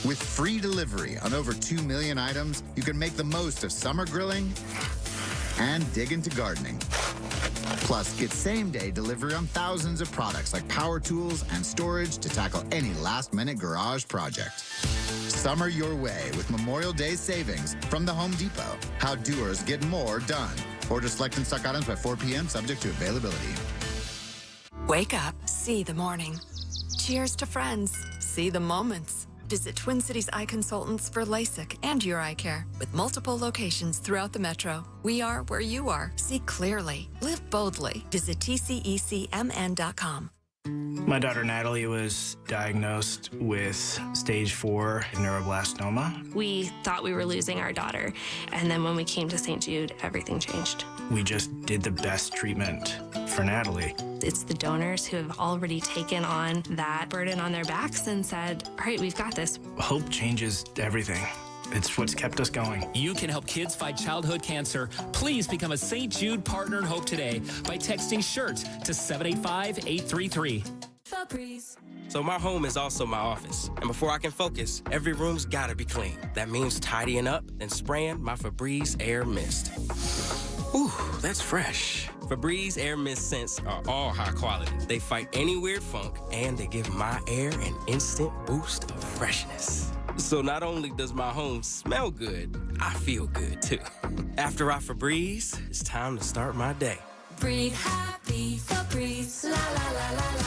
With free delivery on over 2 million items, you can make the most of summer grilling and dig into gardening. Plus, get same-day delivery on thousands of products like power tools and storage to tackle any last-minute garage project. Summer your way with Memorial Day savings from the Home Depot. How doers get more done. Order select and stock items by 4 p.m. subject to availability. Wake up, see the morning. Cheers to friends, see the moments. Visit Twin Cities Eye Consultants for LASIK and your eye care with multiple locations throughout the metro. We are where you are. See clearly. Live boldly. Visit tcecmn.com. My daughter Natalie was diagnosed with stage 4 neuroblastoma. We thought we were losing our daughter, and then when we came to St. Jude, everything changed. We just did the best treatment for Natalie. It's the donors who have already taken on that burden on their backs and said, all right, we've got this. Hope changes everything. It's what's kept us going. You can help kids fight childhood cancer. Please become a St. Jude Partner in Hope today by texting SHIRT to 785-833. Febreze. So my home is also my office. And before I can focus, every room's gotta be clean. That means tidying up and spraying my Febreze Air Mist. Ooh, that's fresh. Febreze Air Mist scents are all high quality. They fight any weird funk, and they give my air an instant boost of freshness. So not only does my home smell good, I feel good too. After I Febreze, it's time to start my day. Breathe happy, Febreze, la la la la la.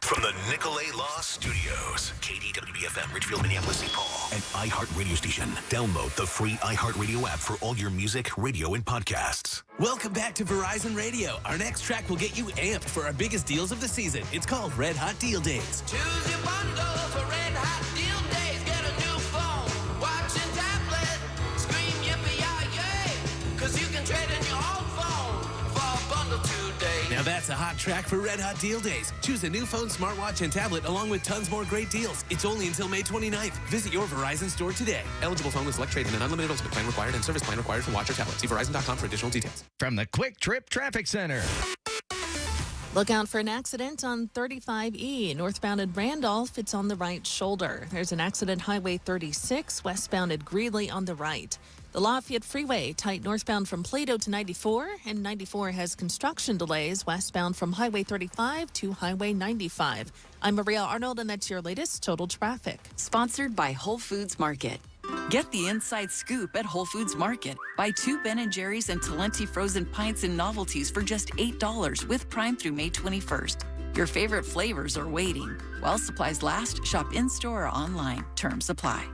From the Nicolay Law Studios, KDWB-FM, Ridgefield, Minneapolis, St. Paul, an iHeart radio station. Download the free iHeartRadio app for all your music, radio, and podcasts. Welcome back to Verizon Radio. Our next track will get you amped for our biggest deals of the season. It's called Red Hot Deal Days. Choose your bundle for Red Hot Deal Days. Get a new phone, watch and tablet. Scream yippee-yi-yay, 'cause you can trade in your old phone for a bundle today. Now that's a hot track for Red Hot Deal Days. Choose a new phone, smartwatch, and tablet along with tons more great deals. It's only until May 29th. Visit your Verizon store today. Eligible phone with select trade and an unlimited ultimate plan required and service plan required for watch or tablet. See Verizon.com for additional details. From the Quick Trip Traffic Center. Look out for an accident on 35E. Northbound at Randolph, it's on the right shoulder. There's an accident Highway 36, westbound at Greeley on the right. The Lafayette Freeway, tight northbound from Plato to 94, and 94 has construction delays westbound from Highway 35 to Highway 95. I'm Maria Arnold, and that's your latest total traffic. Sponsored by Whole Foods Market. Get the inside scoop at Whole Foods Market. Buy 2 Ben & Jerry's and Talenti frozen pints and novelties for just $8 with Prime through May 21st. Your favorite flavors are waiting. While supplies last, shop in-store or online. Terms apply.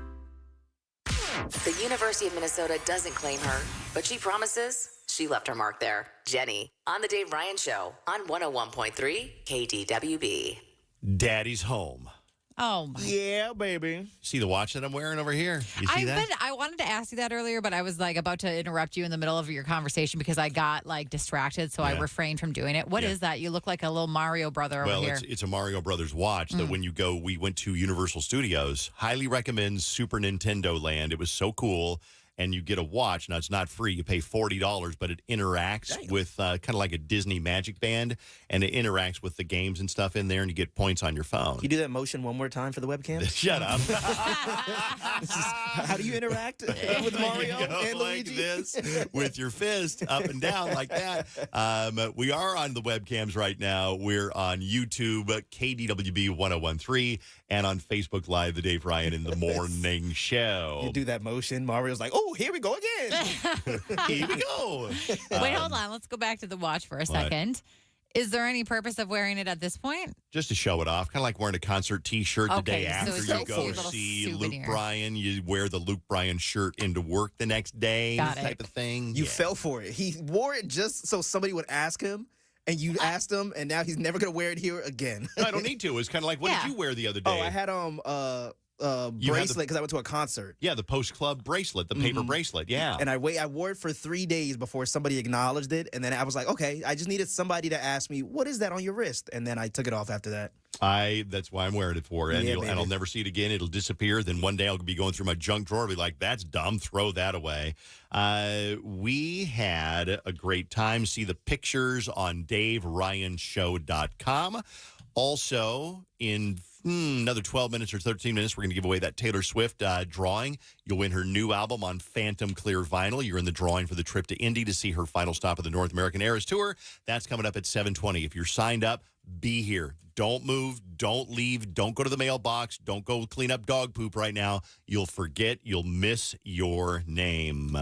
The University of Minnesota doesn't claim her, but she promises she left her mark there. Jenny, on The Dave Ryan Show on 101.3 KDWB. Daddy's home. Oh, my. Yeah, baby. See the watch that I'm wearing over here? You see that? I wanted to ask you that earlier, but I was like about to interrupt you in the middle of your conversation because I got like distracted, so I refrained from doing it. What is that? You look like a little Mario brother over here. Well, it's a Mario Brothers watch that when you go, we went to Universal Studios. Highly recommend Super Nintendo Land. It was so cool. And you get a watch. Now, it's not free. You pay $40, but it interacts with kind of like a Disney Magic Band, and it interacts with the games and stuff in there, and you get points on your phone. You do that motion one more time for the webcam? Shut up. How do you interact with Mario and like Luigi? this with your fist up and down like that. We are on the webcams right now. We're on YouTube, KDWB 1013, and on Facebook Live, The Dave Ryan in the Morning Show. You do that motion. Mario's like, oh, here we go again. Here we go. Wait, hold on. Let's go back to the watch for a second. Is there any purpose of wearing it at this point? Just to show it off, kind of like wearing a concert T-shirt the day after it's you go see Luke Bryan. You wear the Luke Bryan shirt into work the next day, type of thing. You fell for it. He wore it just so somebody would ask him, and you asked him, and now he's never going to wear it here again. No, I don't need to. It's kind of like, what did you wear the other day? Oh, I had bracelet because I went to a concert. Yeah, the Post Club bracelet, the paper bracelet, yeah. And I wore it for 3 days before somebody acknowledged it, and then I was like, okay, I just needed somebody to ask me, what is that on your wrist? And then I took it off after that. That's why I'm wearing it for, and, and I'll never see it again. It'll disappear. Then one day I'll be going through my junk drawer and be like, that's dumb, throw that away. We had a great time. See the pictures on DaveRyanShow.com. Also, in another 12 minutes or 13 minutes, we're going to give away that Taylor Swift drawing. You'll win her new album on Phantom Clear Vinyl. You're in the drawing for the trip to Indy to see her final stop of the North American Eras Tour. That's coming up at 7:20. If you're signed up, be here. Don't move. Don't leave. Don't go to the mailbox. Don't go clean up dog poop right now. You'll forget. You'll miss your name.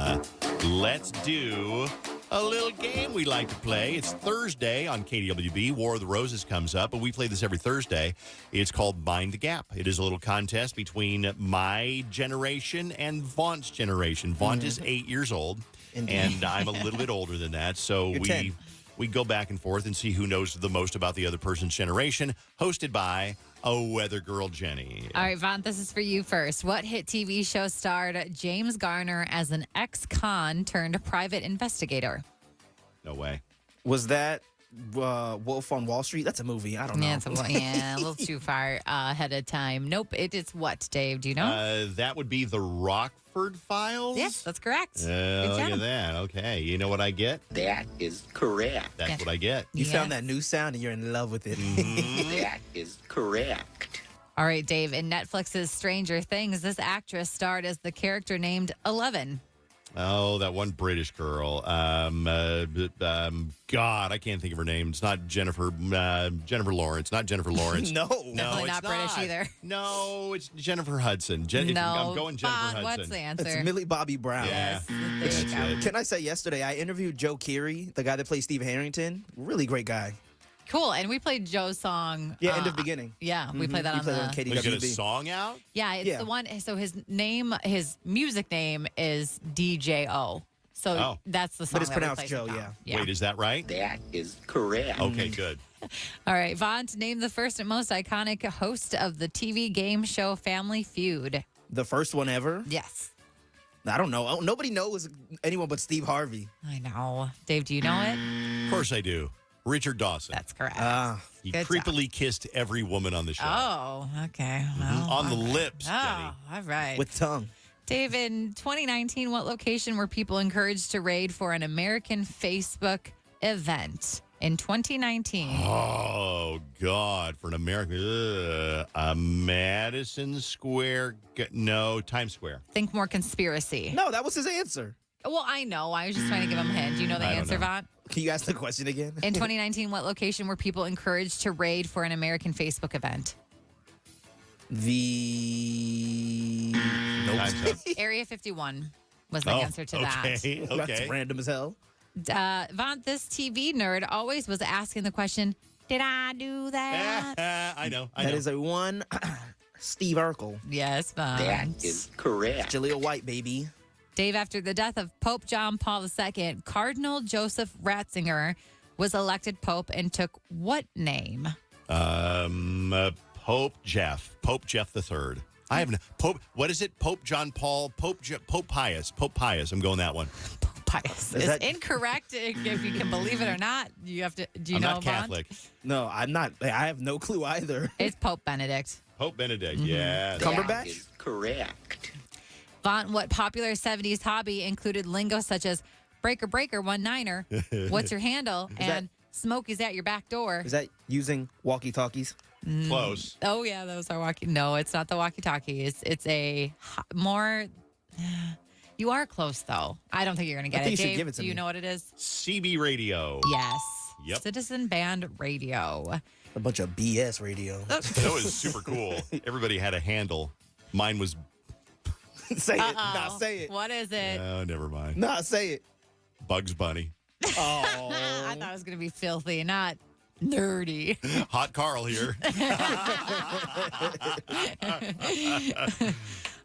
Let's do a little game we like to play. It's Thursday on KDWB. War of the Roses comes up, but we play this every Thursday. It's called Mind the Gap. It is a little contest between my generation and Vaughnt's generation. Vaughnt is 8 years old, and I'm a little bit older than that. So we go back and forth and see who knows the most about the other person's generation, hosted by weather girl Jenny. All right, Vaughn, this is for you first. What hit TV show starred James Garner as an ex-con turned private investigator? No way. Was that Wolf on Wall Street? That's a movie. I don't know. Yeah, a little too far ahead of time. Nope, it's what, Dave? Do you know? That would be the Rockford Files? Yes, that's correct. Look at that. Okay. You know what I get? That is correct. That's what I get. You found that new sound and you're in love with it. That is correct. All right, Dave. In Netflix's Stranger Things, this actress starred as the character named 11. Oh, that one British girl. God, I can't think of her name. It's not Jennifer Lawrence. Not Jennifer Lawrence. No, definitely not British either. No, it's Jennifer Hudson. I'm going Jennifer Hudson. What's the answer? It's Millie Bobby Brown. Yeah. Can I say yesterday I interviewed Joe Keery, the guy that plays Steve Harrington. Really great guy. Cool. And we played Joe's song. Yeah, End of Beginning. Yeah, we played that on KDWB. Was it a song out? Yeah, it's the one. So his music name is DJO. So that's the song. But it's that we pronounced played Joe, sometime. yeah. Wait, is that right? That is correct. Okay, good. All right, Vaughn, name the first and most iconic host of the TV game show Family Feud. The first one ever? Yes. I don't know. Nobody knows anyone but Steve Harvey. I know. Dave, do you know it? Of course I do. Richard Dawson. That's correct. He Good creepily kissed every woman on the show. Oh, okay. Well, on the lips, Jenny. all right. With tongue. Dave, in 2019, what location were people encouraged to raid for an American Facebook event? In 2019. Oh, God. For an American. Madison Square. No, Times Square. Think more conspiracy. No, that was his answer. Well, I know. I was just trying to give him a hint. Do you know the answer, Vaughn? Can you ask the question again? In 2019, what location were people encouraged to raid for an American Facebook event? Area 51 was the answer to that. Okay. That's random as hell. Vaughn, this TV nerd always was asking the question, did I do that? I know. That is a one. Steve Urkel. Yes, Vaughn. That is correct. Jaleel White, baby. Dave, after the death of Pope John Paul II, Cardinal Joseph Ratzinger was elected Pope and took what name? Pope Jeff III. I have no Pope. What is it? Pope John Paul. Pope Pius. Pope Pius. I'm going that one. Pope Pius is incorrect. If you can believe it or not, you have to. Do you I'm know? not Catholic. No, I'm not. I have no clue either. It's Pope Benedict. Pope Benedict. Yeah. Cumberbatch. That is correct. Vaughn, what popular 70s hobby included lingo such as breaker, breaker, 1-9er, what's your handle, and Smokey's at your back door? Is that using walkie-talkies? Close. Oh, yeah, those are walkie. No, it's not the walkie-talkie. It's a more. You are close, though. I don't think you're going to get it. You should Dave, give it to do you me. know what it is? CB radio. Yes. Yep. Citizen Band Radio. A bunch of BS radio. That was super cool. Everybody had a handle. Mine was. Say it. Nah, say it. What is it? Oh, never mind. Nah, say it. Bugs Bunny. Oh. I thought it was going to be filthy, not nerdy. Hot Carl here.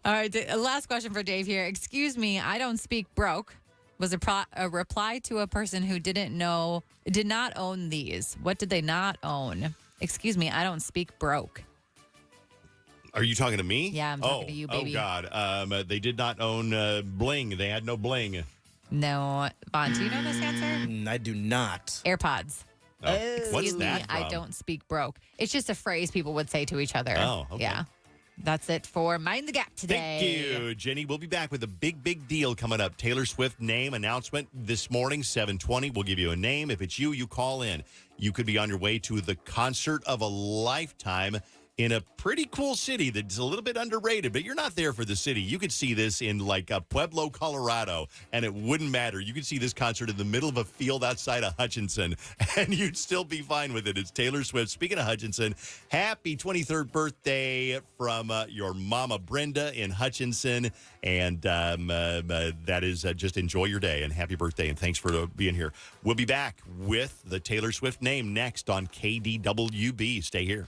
All right, last question for Dave here. Excuse me, I don't speak broke. Was a reply to a person who did not own these. What did they not own? Excuse me, I don't speak broke. Are you talking to me? Yeah, I'm talking to you, baby. Oh, God. They did not own bling. They had no bling. No. Vaughn, do you know this answer? I do not. AirPods. Oh. What's Excuse me, that from? I don't speak broke. It's just a phrase people would say to each other. Oh, okay. Yeah. That's it for Mind the Gap today. Thank you, Jenny. We'll be back with a big deal coming up. Taylor Swift name announcement this morning, 7:20. We'll give you a name. If it's you, you call in. You could be on your way to the concert of a lifetime in a pretty cool city that's a little bit underrated, but you're not there for the city. You could see this in like Pueblo, Colorado, and it wouldn't matter. You could see this concert in the middle of a field outside of Hutchinson, and you'd still be fine with it. It's Taylor Swift. Speaking of Hutchinson, happy 23rd birthday from your mama, Brenda, in Hutchinson, and that is just enjoy your day, and happy birthday, and thanks for being here. We'll be back with the Taylor Swift name next on KDWB. Stay here.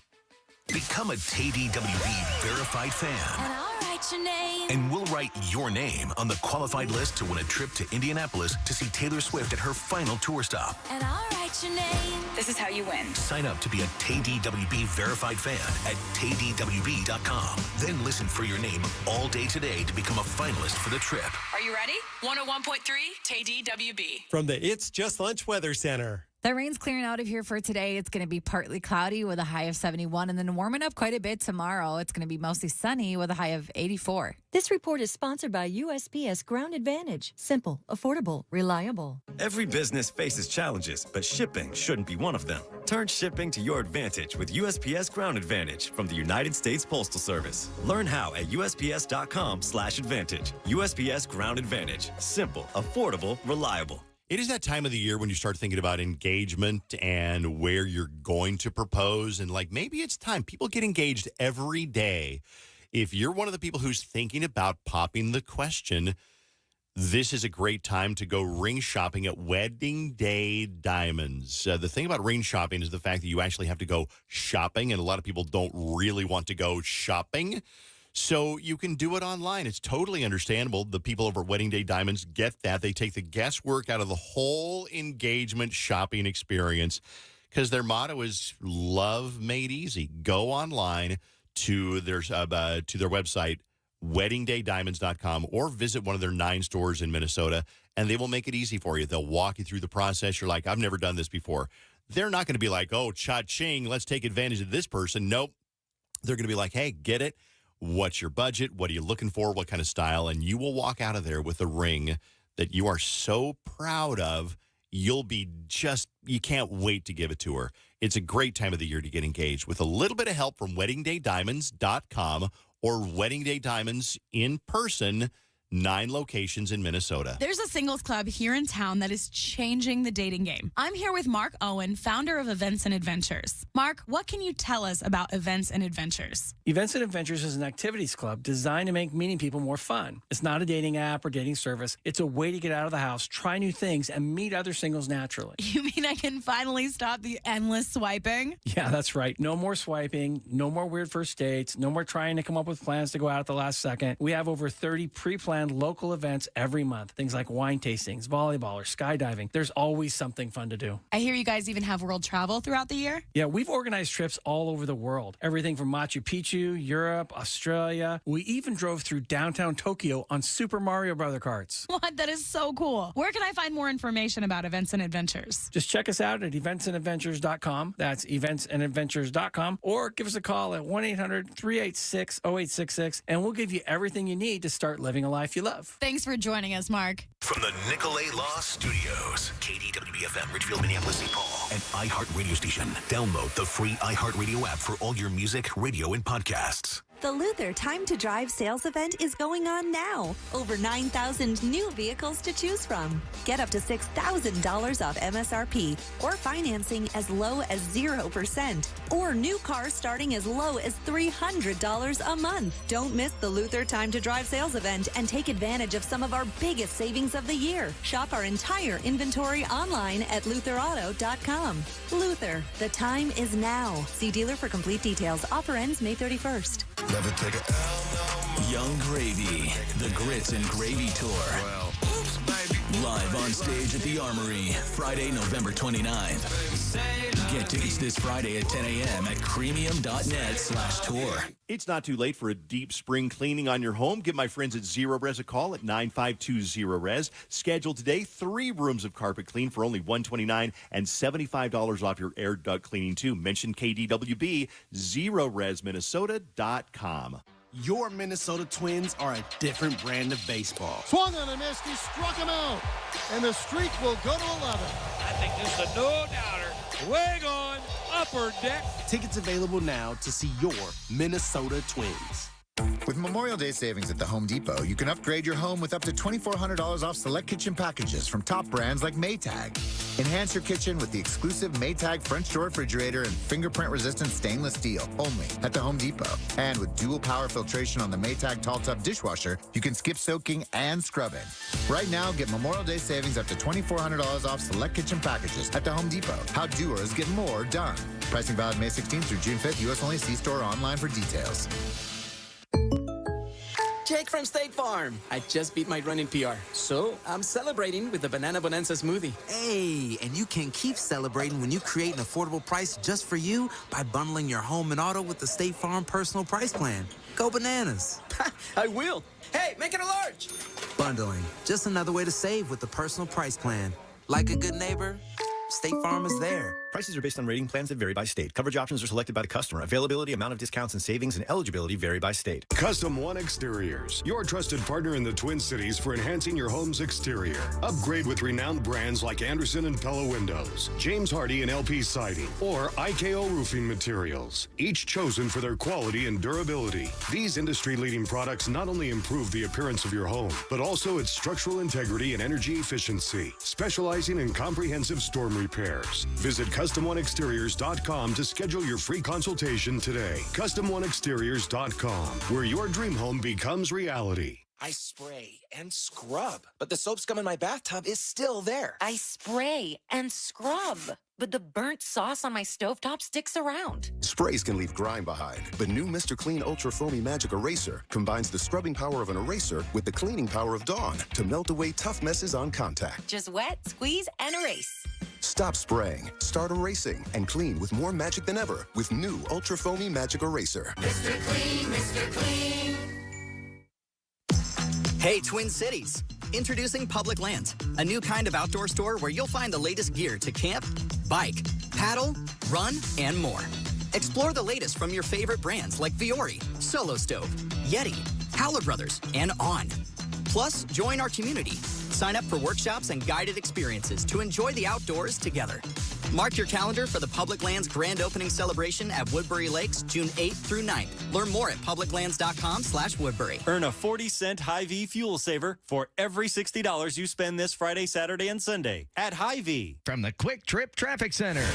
Become a KDWB verified fan. And I'll write your name. And we'll write your name on the qualified list to win a trip to Indianapolis to see Taylor Swift at her final tour stop. And I'll write your name. This is how you win. Sign up to be a KDWB verified fan at KDWB.com. Then listen for your name all day today to become a finalist for the trip. Are you ready? 101.3 KDWB. From the It's Just Lunch Weather Center. The rain's clearing out of here for today. It's going to be partly cloudy with a high of 71 and then warming up quite a bit tomorrow. It's going to be mostly sunny with a high of 84. This report is sponsored by USPS Ground Advantage. Simple, affordable, reliable. Every business faces challenges, but shipping shouldn't be one of them. Turn shipping to your advantage with USPS Ground Advantage from the United States Postal Service. Learn how at USPS.com/advantage. USPS Ground Advantage. Simple, affordable, reliable. It is that time of the year when you start thinking about engagement and where you're going to propose. And like maybe it's time. People get engaged every day. If you're one of the people who's thinking about popping the question, this is a great time to go ring shopping at Wedding Day Diamonds. The thing about ring shopping is the fact that you actually have to go shopping, and a lot of people don't really want to go shopping. So you can do it online. It's totally understandable. The people over at Wedding Day Diamonds get that. They take the guesswork out of the whole engagement shopping experience because their motto is love made easy. Go online to their website, weddingdaydiamonds.com, or visit one of their 9 stores in Minnesota, and they will make it easy for you. They'll walk you through the process. You're like, I've never done this before. They're not going to be like, oh, cha-ching, let's take advantage of this person. Nope. They're going to be like, hey, get it. What's your budget? What are you looking for? What kind of style? And you will walk out of there with a ring that you are so proud of. You can't wait to give it to her. It's a great time of the year to get engaged with a little bit of help from weddingdaydiamonds.com or Wedding Day Diamonds in person, 9 locations in Minnesota. There's a singles club here in town that is changing the dating game. I'm here with Mark Owen, founder of Events and Adventures. Mark, what can you tell us about Events and Adventures? Events and Adventures is an activities club designed to make meeting people more fun. It's not a dating app or dating service. It's a way to get out of the house, try new things, and meet other singles naturally. You mean I can finally stop the endless swiping? Yeah, that's right. No more swiping, no more weird first dates, no more trying to come up with plans to go out at the last second. We have over 30 pre-planned local events every month. Things like wine tastings, volleyball, or skydiving. There's always something fun to do. I hear you guys even have world travel throughout the year? Yeah, we've organized trips all over the world. Everything from Machu Picchu, Europe, Australia. We even drove through downtown Tokyo on Super Mario Brother carts. What? That is so cool. Where can I find more information about Events and Adventures? Just check us out at eventsandadventures.com. That's eventsandadventures.com. Or give us a call at 1-800-386-0866, and we'll give you everything you need to start living a life you love. Thanks for joining us, Mark. From the Nicolay Law Studios, KDWB-FM, Ridgefield, Minneapolis, St. Paul, an iHeart radio station. Download the free iHeart Radio app for all your music, radio, and podcasts. The Luther Time to Drive sales event is going on now. Over 9,000 new vehicles to choose from. Get up to $6,000 off MSRP or financing as low as 0%. Or new cars starting as low as $300 a month. Don't miss the Luther Time to Drive sales event and take advantage of some of our biggest savings of the year. Shop our entire inventory online at lutherauto.com. Luther, the time is now. See dealer for complete details. Offer ends May 31st. Never take a Young Gravy, the Grits and Gravy Tour. Live on stage at the Armory, Friday, November 29th. Get tickets this Friday at 10 a.m. at cremium.net/tour. It's not too late for a deep spring cleaning on your home. Give my friends at Zero Res a call at 9520-RES. Schedule today 3 rooms of carpet clean for only $129 and $75 off your air duct cleaning too. Mention KDWB, ZeroResMinnesota.com. Your Minnesota Twins are a different brand of baseball. Swung on and missed. He struck him out. And the streak will go to 11. I think this is a no-doubter. Way on upper deck. Tickets available now to see your Minnesota Twins. With Memorial Day savings at the Home Depot, you can upgrade your home with up to $2,400 off select kitchen packages from top brands like Maytag. Enhance your kitchen with the exclusive Maytag French door refrigerator and fingerprint-resistant stainless steel, only at the Home Depot. And with dual power filtration on the Maytag Tall Tub dishwasher, you can skip soaking and scrubbing. Right now, get Memorial Day savings up to $2,400 off select kitchen packages at the Home Depot. How doers get more done. Pricing valid May 16th through June 5th, U.S. only. See store or online for details. Jake from State Farm. I just beat my running PR, so I'm celebrating with the Banana Bonanza smoothie. Hey, and you can keep celebrating when you create an affordable price just for you by bundling your home and auto with the State Farm Personal Price Plan. Go bananas. I will. Hey, make it a large. Bundling, just another way to save with the Personal Price Plan. Like a good neighbor, State Farm is there. Prices are based on rating plans that vary by state. Coverage options are selected by the customer. Availability, amount of discounts and savings, and eligibility vary by state. Custom One Exteriors, your trusted partner in the Twin Cities for enhancing your home's exterior. Upgrade with renowned brands like Anderson and Pella Windows, James Hardy and LP Siding, or IKO Roofing Materials. Each chosen for their quality and durability. These industry-leading products not only improve the appearance of your home, but also its structural integrity and energy efficiency, specializing in comprehensive storm repairs. Visit CustomOneExteriors.com to schedule your free consultation today. CustomOneExteriors.com, where your dream home becomes reality. I spray and scrub, but the soap scum in my bathtub is still there. I spray and scrub, but the burnt sauce on my stovetop sticks around. Sprays can leave grime behind, but new Mr. Clean Ultra Foamy Magic Eraser combines the scrubbing power of an eraser with the cleaning power of Dawn to melt away tough messes on contact. Just wet, squeeze, and erase. Stop spraying, start erasing, and clean with more magic than ever with new Ultra Foamy Magic Eraser. Mr. Clean, Mr. Clean. Hey, Twin Cities. Introducing Public Lands, a new kind of outdoor store where you'll find the latest gear to camp, bike, paddle, run, and more. Explore the latest from your favorite brands like Fiore, Solo Stove, Yeti, Howler Brothers, and on. Plus, join our community. Sign up for workshops and guided experiences to enjoy the outdoors together. Mark your calendar for the Public Lands grand opening celebration at Woodbury Lakes, June 8th through 9th. Learn more at publiclands.com/Woodbury. Earn a 40-cent Hy-Vee fuel saver for every $60 you spend this Friday, Saturday, and Sunday at Hy-Vee. From the Quick Trip Traffic Center.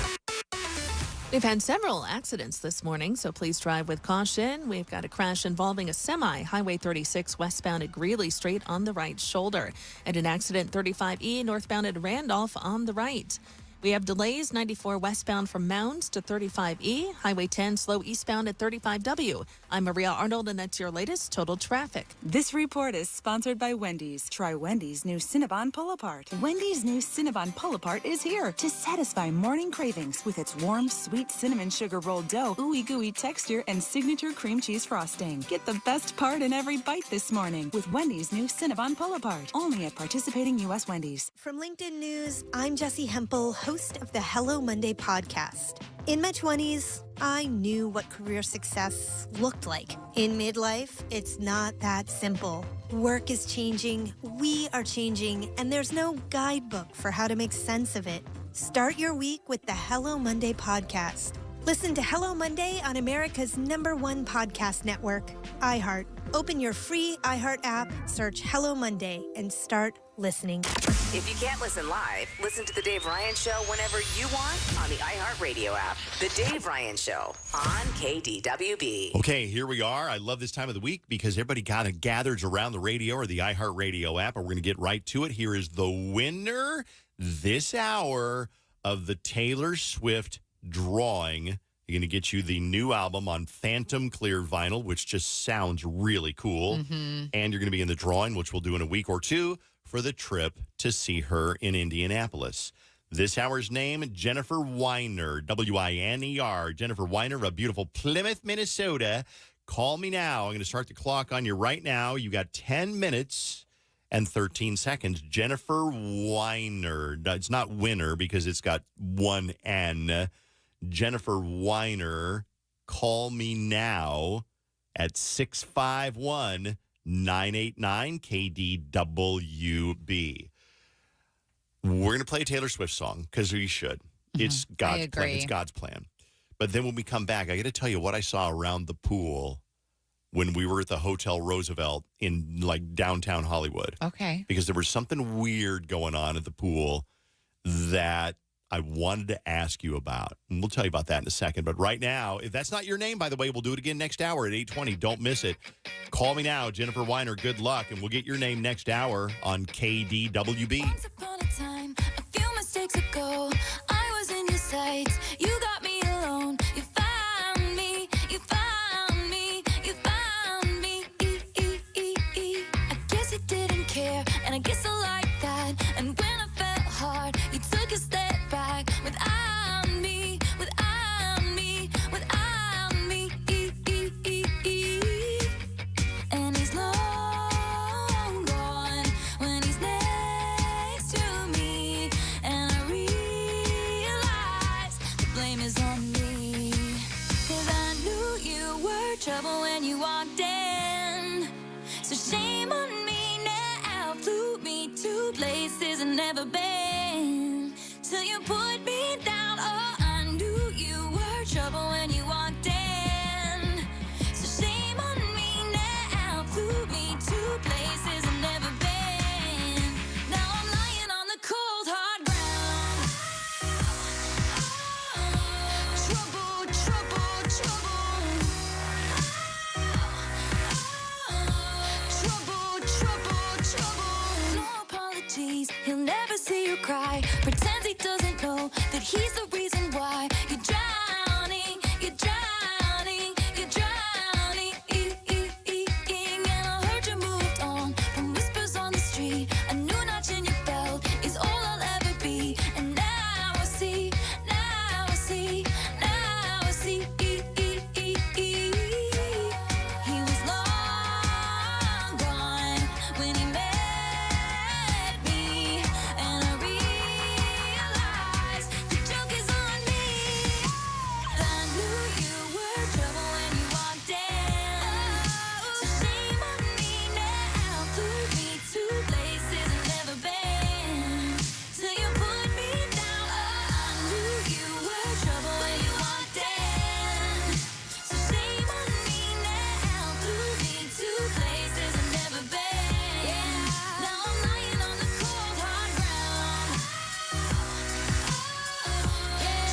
We've had several accidents this morning, so please drive with caution. We've got a crash involving a semi, Highway 36 westbound at Greeley straight on the right shoulder, and an accident 35E northbound at Randolph on the right. We have delays 94 westbound from Mounds to 35E, Highway 10 slow eastbound at 35W. I'm Maria Arnold, and that's your latest total traffic. This report is sponsored by Wendy's. Try Wendy's new Cinnabon Pull-Apart. Wendy's new Cinnabon Pull-Apart is here to satisfy morning cravings with its warm, sweet cinnamon sugar rolled dough, ooey gooey texture, and signature cream cheese frosting. Get the best part in every bite this morning with Wendy's new Cinnabon Pull-Apart. Only at participating U.S. Wendy's. From LinkedIn News, I'm Jessie Hempel, host of the Hello Monday podcast. In my 20s, I knew what career success looked like. In midlife, it's not that simple. Work is changing, we are changing, and there's no guidebook for how to make sense of it. Start your week with the Hello Monday podcast. Listen to Hello Monday on America's #1 podcast network, iHeart. Open your free iHeart app, search Hello Monday, and start listening. If you can't listen live, listen to The Dave Ryan Show whenever you want on the iHeartRadio app. The Dave Ryan Show on KDWB. Okay, here we are. I love this time of the week because everybody kind of gathers around the radio or the iHeartRadio app, and we're going to get right to it. Here is the winner this hour of the Taylor Swift drawing. You're going to get you the new album on Phantom Clear vinyl, which just sounds really cool. Mm-hmm. And you're going to be in the drawing, which we'll do in a week or two, for the trip to see her in Indianapolis. This hour's name, Jennifer Weiner, W-I-N-E-R. Jennifer Weiner of beautiful Plymouth, Minnesota. Call me now. I'm going to start the clock on you right now. You got 10 minutes and 13 seconds. Jennifer Weiner. It's not winner because it's got one N. Jennifer Weiner, call me now at 651-989-KDWB. We're going to play a Taylor Swift song because we should. It's God's plan. It's God's plan. But then when we come back, I got to tell you what I saw around the pool when we were at the Hotel Roosevelt in like downtown Hollywood. Okay. Because there was something weird going on at the pool that I wanted to ask you about. And we'll tell you about that in a second. But right now, if that's not your name, by the way, we'll do it again next hour at 8:20. Don't miss it. Call me now, Jennifer Weiner. Good luck. And we'll get your name next hour on KDWB. Once upon a time, a few mistakes ago, I was in your sights. You got me alone. You found me. You found me. You found me. I guess you didn't care, and I guess I like that. And when I felt hard, you took a step back without me. Without me. Without me. And he's long gone when he's next to me. And I realize the blame is on me. 'Cause I knew you were trouble when you walked in. So shame on me now. Flew me to places I've never been. Till you put me down. Oh, I knew you were trouble when you walked in. So shame on me now. Flew me to places I've never been. Now I'm lying on the cold hard ground. Trouble, trouble, trouble. Trouble, trouble, trouble. No apologies, he'll never see you cry. Pretends he doesn't know that he's the reason why you're drowning, you're drowning, you're drowning. And I heard you moved on from whispers on the street. A new notch in your belt is all I'll ever be. And now I see, now I see, now I see. He was long gone when he met me. And I realized the joke is on me. I knew you were trouble when you walked in. So shame on me now. Flew me to places I've never been. Till you put me down. Oh, I knew you were trouble when you walked in. So shame on me now. Flew me to places I've never been. Now I'm lying on the cold hard ground.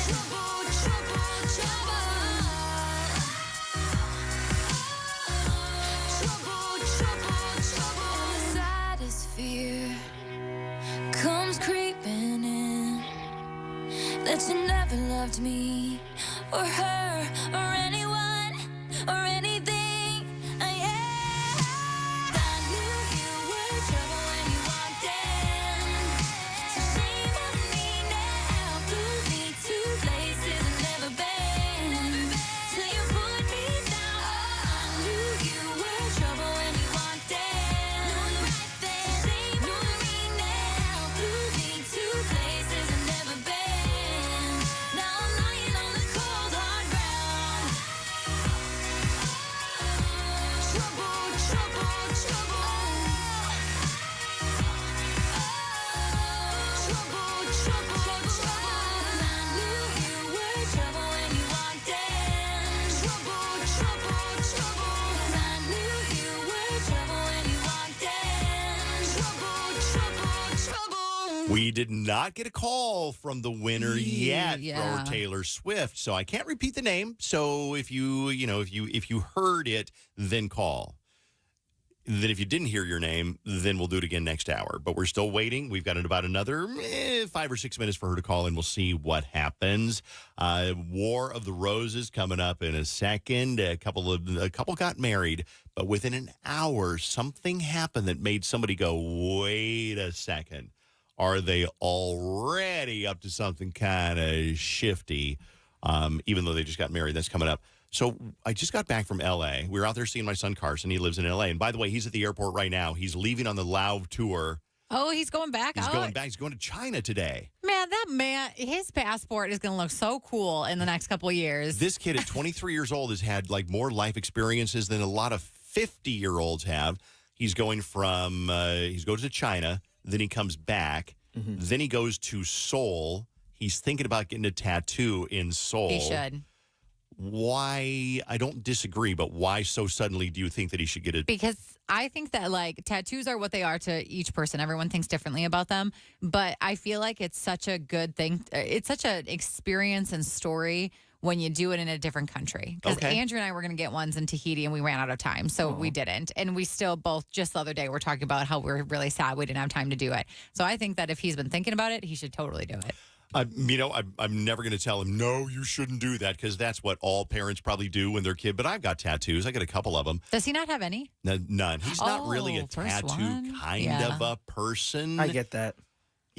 Trouble, trouble, trouble. Trouble, trouble, trouble. And the saddest fear comes creeping in. That you never loved me or her or anyone or anything. Yeah. I knew you were trouble when you walked in. So shame on me now. Flew me to places I've never been. Till you put me down. Oh, I knew you were trouble when you walked in. Shame on me now. Flew me to places I've never been. Now I'm lying on the cold hard ground. Trouble, trouble, trouble. Trouble, trouble, trouble. I knew you were trouble when you walked in. Trouble, trouble, trouble. I knew you were trouble when you walked in. Trouble, trouble, trouble. We did not get a call from the winner yet Yeah. for Taylor Swift, so I can't repeat the name. So if you heard it, then call. Then if you didn't hear your name, then we'll do it again next hour. But we're still waiting. Have got about another 5 or 6 minutes for her to call, and we'll see what happens. War of the Roses coming up in a second. A couple got married, but within an hour, something happened that made somebody go, "Wait a second. Are they already up to something kind of shifty?" Even though they just got married. That's coming up. So I just got back from L.A. We were out there seeing my son Carson. He lives in L.A. And by the way, he's at the airport right now. He's leaving on the Lauv tour Oh, he's going back He's out? going back. He's going to China today. Man, that man, his passport is going to look so cool in the next couple of years. This kid at 23 years old has had like more life experiences than a lot of 50-year-olds have. He's going from, he goes to China, then he comes back, then he goes to Seoul. He's thinking about getting a tattoo in Seoul. He should. Why? I don't disagree, but why so suddenly do you think that he should get it? Because I think that like tattoos are what they are to each person. Everyone thinks differently about them, but I feel like it's such a good thing. It's such an experience and story when you do it in a different country. Because Andrew and I were going to get ones in Tahiti and we ran out of time, so we didn't. And we still both, just the other day, were talking about how we're really sad we didn't have time to do it. So I think that if he's been thinking about it, he should totally do it. I'm never going to tell him, no, you shouldn't do that, because that's what all parents probably do when they're kid. But I've got tattoos. I got a couple of them. Does he not have any? None. He's not really a tattoo kind of a person. I get that.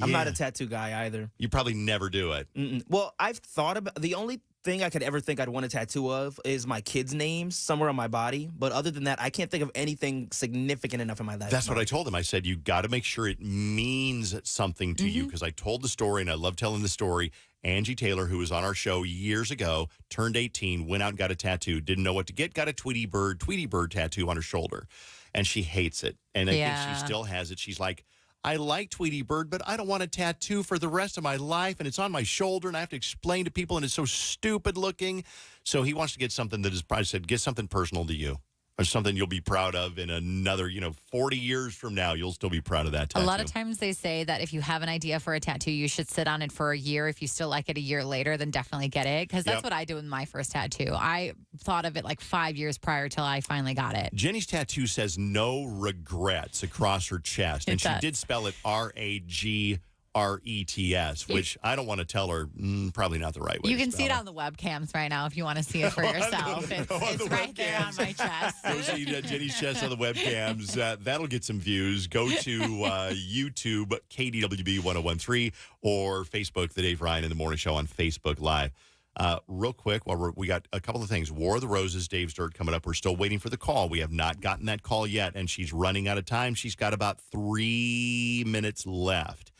I'm not a tattoo guy either. You probably never do it. Well, I've thought about the only thing I could ever think I'd want a tattoo of is my kids' names somewhere on my body. But other than that, I can't think of anything significant enough in my life. That's what I told him. I said, you got to make sure it means something to you, because I told the story, and I love telling the story. Angie Taylor, who was on our show years ago, turned 18, went out and got a tattoo, didn't know what to get, got a Tweety Bird tattoo on her shoulder, and she hates it. And I think she still has it. She's like, I like Tweety Bird, but I don't want a tattoo for the rest of my life, and it's on my shoulder, and I have to explain to people, and it's so stupid looking. So he wants to get something that is, I said, get something personal to you, or something you'll be proud of in another, 40 years from now, you'll still be proud of that tattoo. A lot of times they say that if you have an idea for a tattoo, you should sit on it for a year. If you still like it a year later, then definitely get it, because that's what I did with my first tattoo. I thought of it like 5 years prior till I finally got it. Jenny's tattoo says no regrets across her chest, and she did spell it RAGRETS, which I don't want to tell her, probably not the right way. You can see it on the webcams right now if you want to see it for yourself. It's right there on my chest. Go see Jenny's chest on the webcams. That'll get some views. Go to YouTube, KDWB 1013, or Facebook, The Dave Ryan in the Morning Show on Facebook Live. Real quick, we got a couple of things. War of the Roses, Dave's Dirt coming up. We're still waiting for the call. We have not gotten that call yet, and she's running out of time. She's got about 3 minutes left.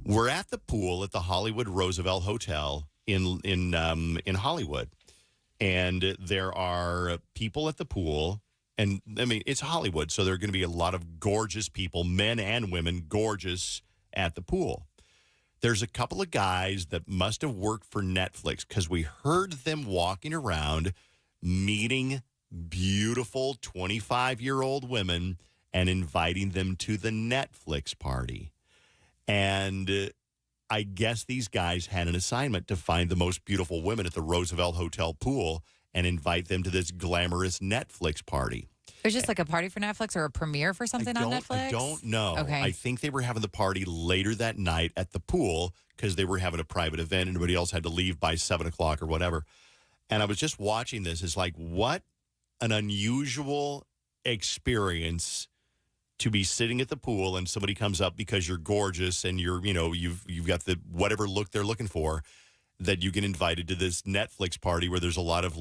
We're at the pool at the Hollywood Roosevelt Hotel in Hollywood, and there are people at the pool. And I mean, it's Hollywood, so there are going to be a lot of gorgeous people, men and women, gorgeous at the pool. There's a couple of guys that must have worked for Netflix, because we heard them walking around meeting beautiful 25-year-old women and inviting them to the Netflix party. And I guess these guys had an assignment to find the most beautiful women at the Roosevelt Hotel pool and invite them to this glamorous Netflix party. It was just like a party for Netflix or a premiere for something on Netflix? I don't know. Okay. I think they were having the party later that night at the pool because they were having a private event. Everybody else had to leave by 7 o'clock or whatever. And I was just watching this. It's like, what an unusual experience to be sitting at the pool and somebody comes up because you're gorgeous and you've got the whatever look they're looking for, that you get invited to this Netflix party where there's a lot of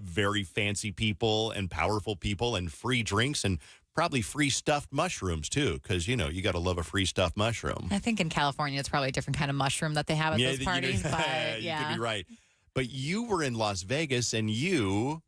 very fancy people and powerful people and free drinks and probably free stuffed mushrooms too, because you got to love a free stuffed mushroom. I think in California it's probably a different kind of mushroom that they have at those parties. But you could be right. But you were in Las Vegas and you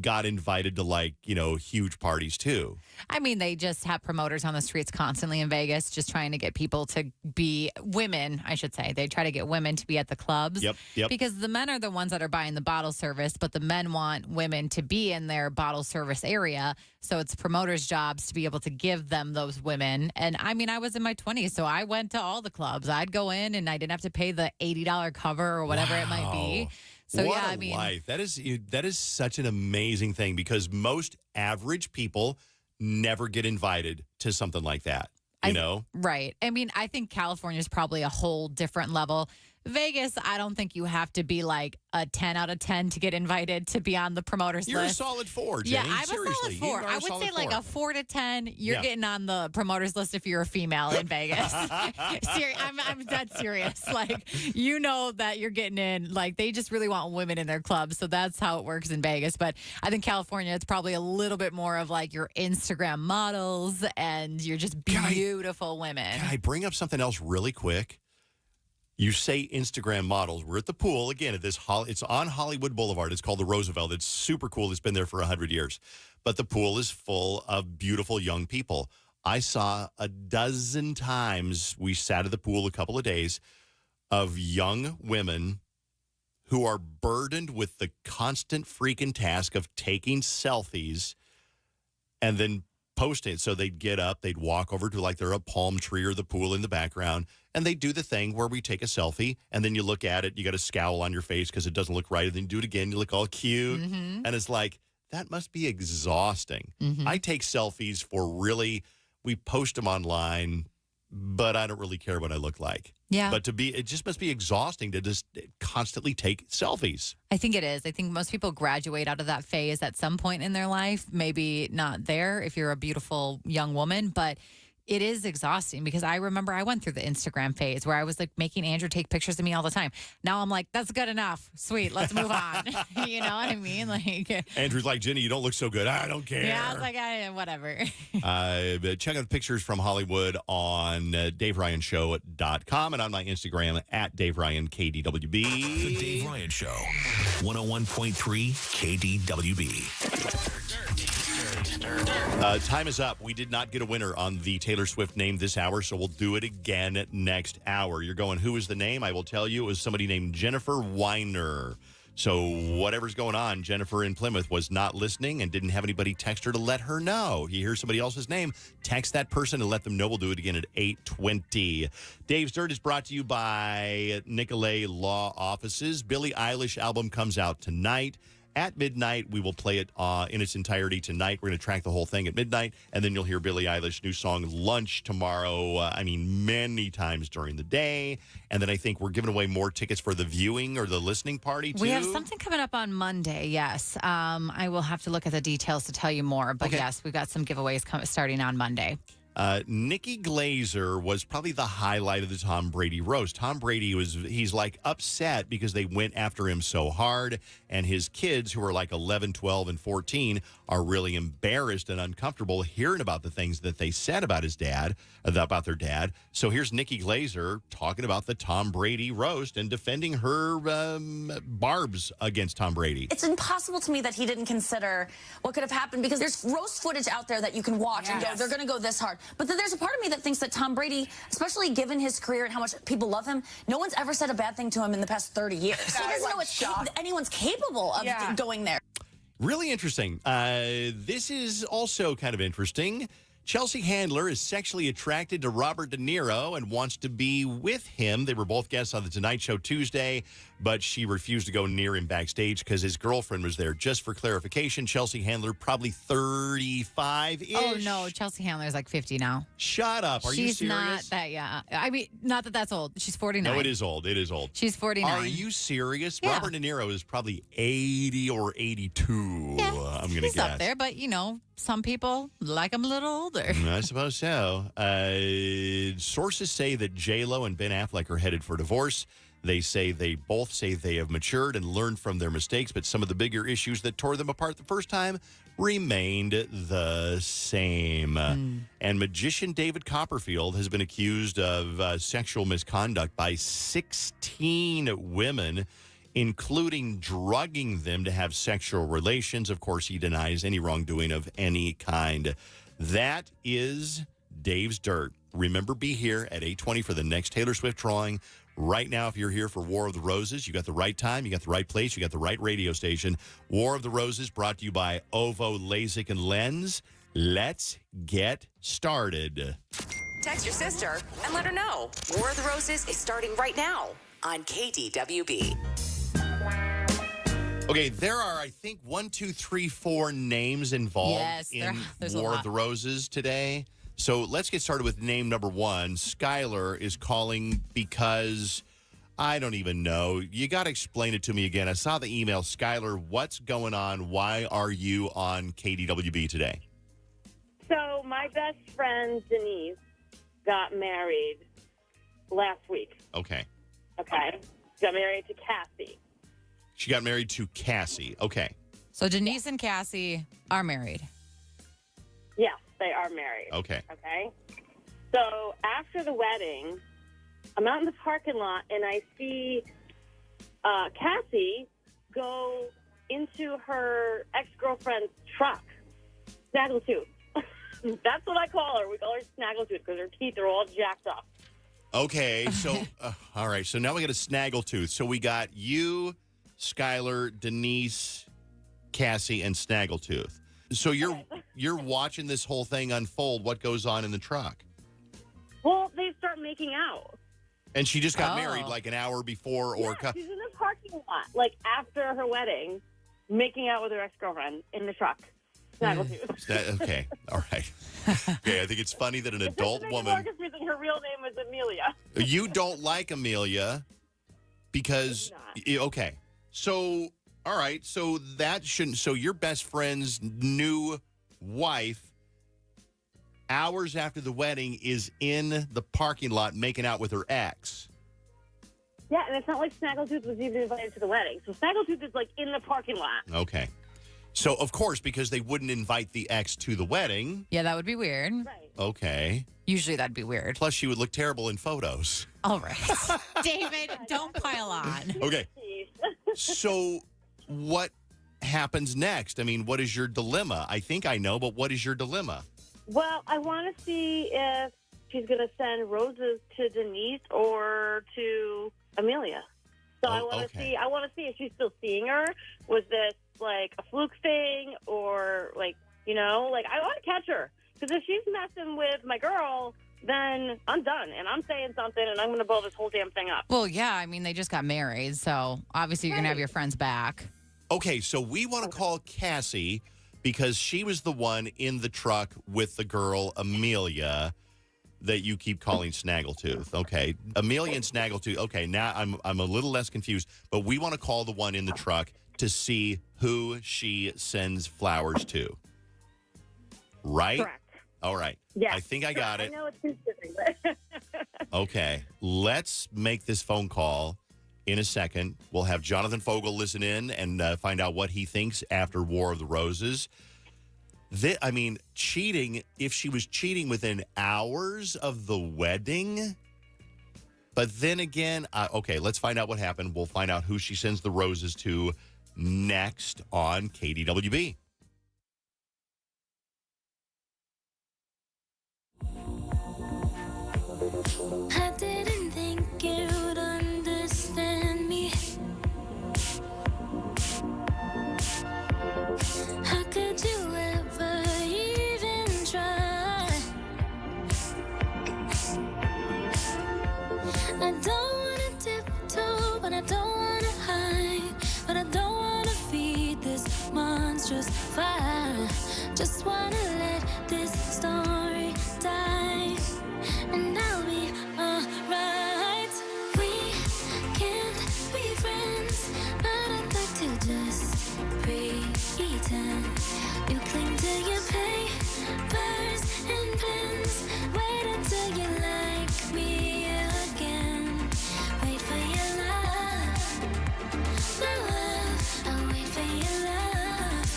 got invited to huge parties too. I mean, they just have promoters on the streets constantly in Vegas just trying to get people to be women, I should say. They try to get women to be at the clubs. Yep. Because the men are the ones that are buying the bottle service, but the men want women to be in their bottle service area. So it's promoters' jobs to be able to give them those women. And I mean, I was in my 20s, so I went to all the clubs. I'd go in and I didn't have to pay the $80 cover or whatever it might be. So what a life. That is such an amazing thing, because most average people never get invited to something like that. Right. I mean, I think California is probably a whole different level. Vegas, I don't think you have to be like a 10 out of 10 to get invited to be on the promoters You're list. a solid 4, Jenny. Yeah, I'm Seriously, a solid 4. you are I a would solid say like 4. a 4 to 10. You're Yeah. getting on the promoters list if you're a female in Vegas. I'm dead serious. Like, you know that you're getting in. Like, they just really want women in their club. So that's how it works in Vegas. But I think California, it's probably a little bit more of like your Instagram models and you're just beautiful women. Can I bring up something else really quick? You say Instagram models. We're at the pool again at this. It's on Hollywood Boulevard. It's called the Roosevelt. It's super cool. It's been there for 100 years. But the pool is full of beautiful young people. I saw a dozen times. We sat at the pool a couple of days of young women who are burdened with the constant freaking task of taking selfies and then posting it. So they'd get up, they'd walk over to like they're a palm tree or the pool in the background, and they do the thing where we take a selfie, and then you look at it, you got a scowl on your face because it doesn't look right, and then you do it again, you look all cute, and it's like, that must be exhausting. I take selfies for really, we post them online, but I don't really care what I look like. Yeah. But it just must be exhausting to just constantly take selfies. I think it is. I think most people graduate out of that phase at some point in their life. Maybe not there if you're a beautiful young woman, but it is exhausting because I remember I went through the Instagram phase where I was like making Andrew take pictures of me all the time. Now I'm like, that's good enough. Sweet. Let's move on. You know what I mean? Like, Andrew's like, Jenny, you don't look so good. I don't care. yeah, I was like, whatever. But check out the pictures from Hollywood on DaveRyanShow.com and on my Instagram at DaveRyanKDWB. The Dave Ryan Show, 101.3 KDWB. Time is up. We did not get a winner on the Taylor Swift name this hour, so we'll do it again next hour. You're going, who is the name? I will tell you, it was somebody named Jennifer Weiner. So whatever's going on, Jennifer in Plymouth was not listening and didn't have anybody text her to let her know. You hear somebody else's name, text that person and let them know. We'll do it again at 8:20. Dave's Dirt is brought to you by Nicolay Law Offices. Billie Eilish album comes out tonight. At midnight, we will play it in its entirety tonight. We're going to track the whole thing at midnight, and then you'll hear Billie Eilish's new song, Lunch, tomorrow. Many times during the day. And then I think we're giving away more tickets for the viewing or the listening party, too. We have something coming up on Monday, yes. I will have to look at the details to tell you more. But yes, we've got some giveaways starting on Monday. Nikki Glazer was probably the highlight of the Tom Brady roast. Tom Brady he's like upset because they went after him so hard, and his kids, who are like 11, 12, and 14, are really embarrassed and uncomfortable hearing about the things that they said about about their dad. So here's Nikki Glazer talking about the Tom Brady roast and defending her barbs against Tom Brady. It's impossible to me that he didn't consider what could have happened, because there's roast footage out there that you can watch and go, they're going to go this hard. But then there's a part of me that thinks that Tom Brady, especially given his career and how much people love him, no one's ever said a bad thing to him in the past 30 years. So he doesn't know anyone's capable of going there. Really interesting. This is also kind of interesting. Chelsea Handler is sexually attracted to Robert De Niro and wants to be with him. They were both guests on The Tonight Show Tuesday, but she refused to go near him backstage because his girlfriend was there. Just for clarification, Chelsea Handler, probably 35-ish. Oh, no. Chelsea Handler is like 50 now. Shut up. Are you serious? She's not that young. I mean, not that that's old. She's 49. No, it is old. It is old. She's 49. Are you serious? Yeah. Robert De Niro is probably 80 or 82. Yeah, I'm going to he's guess. up there, but, some people like him a little older. I suppose so. Sources say that J-Lo and Ben Affleck are headed for divorce. They both say they have matured and learned from their mistakes, but some of the bigger issues that tore them apart the first time remained the same. And magician David Copperfield has been accused of sexual misconduct by 16 women, including drugging them to have sexual relations. Of course, he denies any wrongdoing of any kind. That is Dave's Dirt. Remember, be here at 8:20 for the next Taylor Swift drawing. Right now, if you're here for War of the Roses, you got the right time, you got the right place, you got the right radio station. War of the Roses brought to you by OVO LASIK and Lens. Let's get started. Text your sister and let her know. War of the Roses is starting right now on KDWB. Okay, there are, I think, 1, 2, 3, 4 names involved in War of the Roses today. So let's get started with name number 1. Skylar is calling because I don't even know. You got to explain it to me again. I saw the email. Skylar, what's going on? Why are you on KDWB today? So my best friend, Denise, got married last week. Okay. Okay. Got married to Cassie. She got married to Cassie. Okay. So Denise and Cassie are married. Yes, they are married. Okay. Okay. So after the wedding, I'm out in the parking lot and I see Cassie go into her ex-girlfriend's truck. Snaggletooth. That's what I call her. We call her Snaggletooth because her teeth are all jacked up. Okay. So, all right. So now we got a Snaggletooth. So we got you, Skylar, Denise, Cassie, and Snaggletooth. So you're watching this whole thing unfold. What goes on in the truck? Well, they start making out. And she just got married like an hour before, or Yeah, she's in the parking lot, like after her wedding, making out with her ex-girlfriend in the truck. Snaggletooth. Okay, all right. Okay, I think it's funny that an adult woman. Her real name is Amelia. You don't like Amelia because okay. So all right, so that shouldn't. So your best friend's new wife, hours after the wedding, is in the parking lot making out with her ex. Yeah, and it's not like Snaggletooth was even invited to the wedding. So Snaggletooth is like in the parking lot. Okay. So, of course, because they wouldn't invite the ex to the wedding. Yeah, that would be weird. Right. Okay. Usually that'd be weird. Plus, she would look terrible in photos. All right. David, don't pile on. Okay. So, what happens next? I mean, what is your dilemma? I think I know, but what is your dilemma? Well, I want to see if she's going to send roses to Denise or to Amelia. So I want to see. I want to see if she's still seeing her. Was this like a fluke thing, or like I want to catch her, because if she's messing with my girl, then I'm done and I'm saying something and I'm going to blow this whole damn thing up. Well, yeah, I mean they just got married, so obviously you're gonna have your friends back. Okay, so we want to call Cassie because she was the one in the truck with the girl Amelia that you keep calling Snaggletooth. Okay, Amelia and Snaggletooth. Okay, now I'm a little less confused, but we want to call the one in the truck to see who she sends flowers to. Right? Correct. All right. Yeah. I think I got it. I know it's confusing, but Okay, let's make this phone call in a second. We'll have Jonathan Fogel listen in and find out what he thinks after War of the Roses. Cheating, if she was cheating within hours of the wedding. But then again, okay, let's find out what happened. We'll find out who she sends the roses to next on KDWB. I didn't think you'd understand me. How could you ever even try? I don't wanna tiptoe, but I don't wanna hide. But I don't wanna feed this monstrous fire. Just wanna let this story die, and I'll be alright. We can't be friends, but I'd like to just pretend. You cling to your papers and pens. Wait until you like me again. Wait for your love, my love. I'll wait for your love.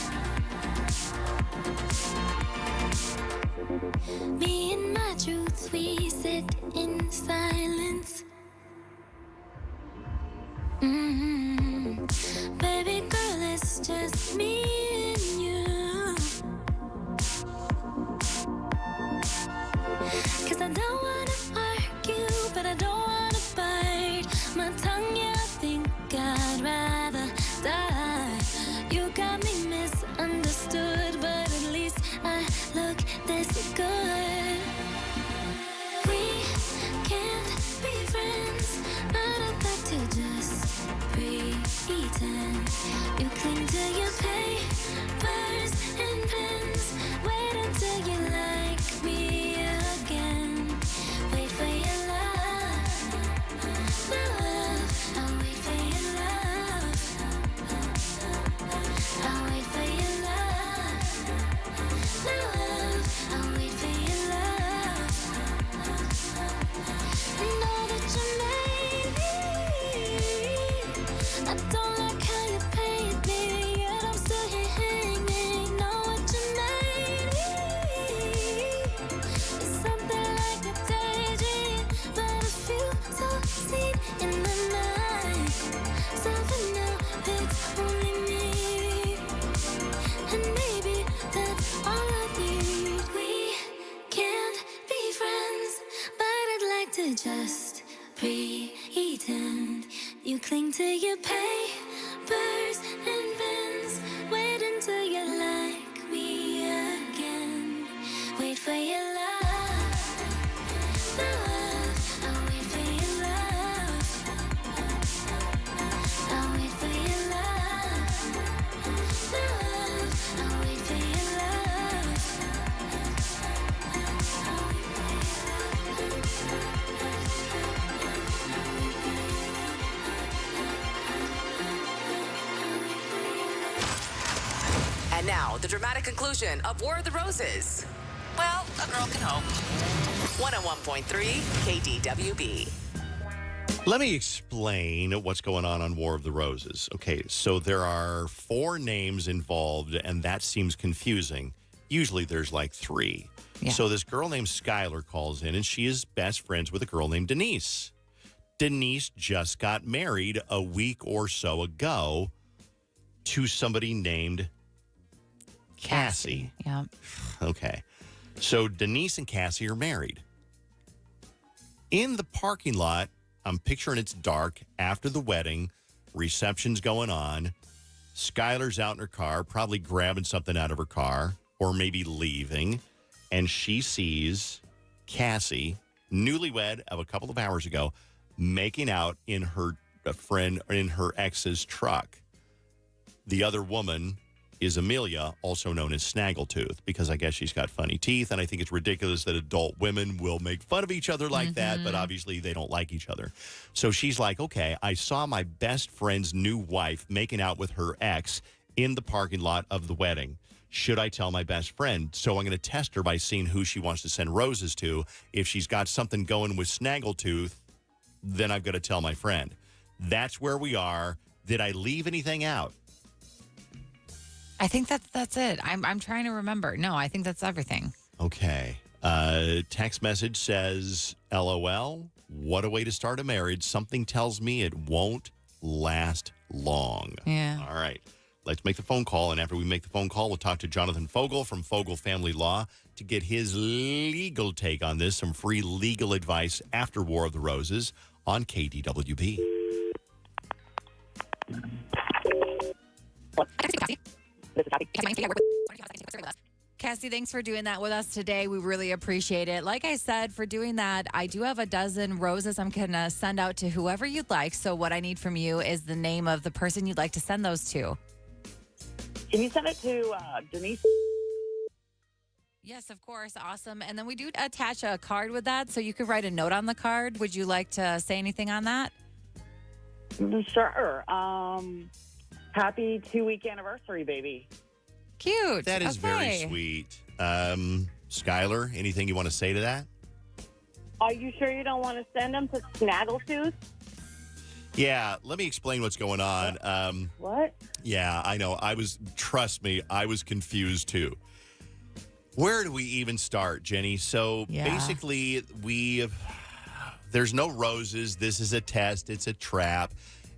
Me and my truths, we sit in silence. Baby girl, it's just me and you. 'Cause I don't wanna argue, but I don't wanna bite my tongue. Yeah, I think I'd rather die. You got me misunderstood, but at least I look this good. We can't be friends, but I'd like to just pretend. You cling to your papers to just pretend. You cling to your papers and pens. Wait until you like me again. Wait for your love. I'll wait for your love. I'll wait for your love. I'll wait for your love. And now, the dramatic conclusion of War of the Roses. Well, a girl can hope. 101.3 KDWB. Let me explain what's going on War of the Roses. Okay, so there are 4 names involved, and that seems confusing. Usually there's like 3. Yeah. So this girl named Skylar calls in, and she is best friends with a girl named Denise. Denise just got married a week or so ago to somebody named Cassie. Yeah. Okay. So Denise and Cassie are married. In the parking lot, I'm picturing it's dark after the wedding, reception's going on. Skylar's out in her car, probably grabbing something out of her car or maybe leaving. And she sees Cassie, newlywed of a couple of hours ago, making out in her ex's truck. The other woman is Amelia, also known as Snaggletooth, because I guess she's got funny teeth, and I think it's ridiculous that adult women will make fun of each other like that, but obviously they don't like each other. So she's like, okay, I saw my best friend's new wife making out with her ex in the parking lot of the wedding. Should I tell my best friend? So I'm going to test her by seeing who she wants to send roses to. If she's got something going with Snaggletooth, then I've got to tell my friend. That's where we are. Did I leave anything out? I think that's it. I'm trying to remember. No, I think that's everything. Okay. Text message says, LOL, what a way to start a marriage. Something tells me it won't last long. Yeah. All right. Let's make the phone call. And after we make the phone call, we'll talk to Jonathan Fogel from Fogel Family Law to get his legal take on this. Some free legal advice after War of the Roses on KDWB. Cassie, thanks for doing that with us today. We really appreciate it. Like I said, for doing that, I do have a dozen roses I'm going to send out to whoever you'd like. So what I need from you is the name of the person you'd like to send those to. Can you send it to Denise? Yes, of course. Awesome. And then we do attach a card with that, so you could write a note on the card. Would you like to say anything on that? Sure. Happy 2-week anniversary, baby. Cute. That is very sweet. Skylar, anything you want to say to that? Are you sure you don't want to send them to Snaggletooth? Yeah, let me explain what's going on. What? Yeah, I know. Trust me, I was confused too. Where do we even start, Jenny? So basically, there's no roses. This is a test. It's a trap.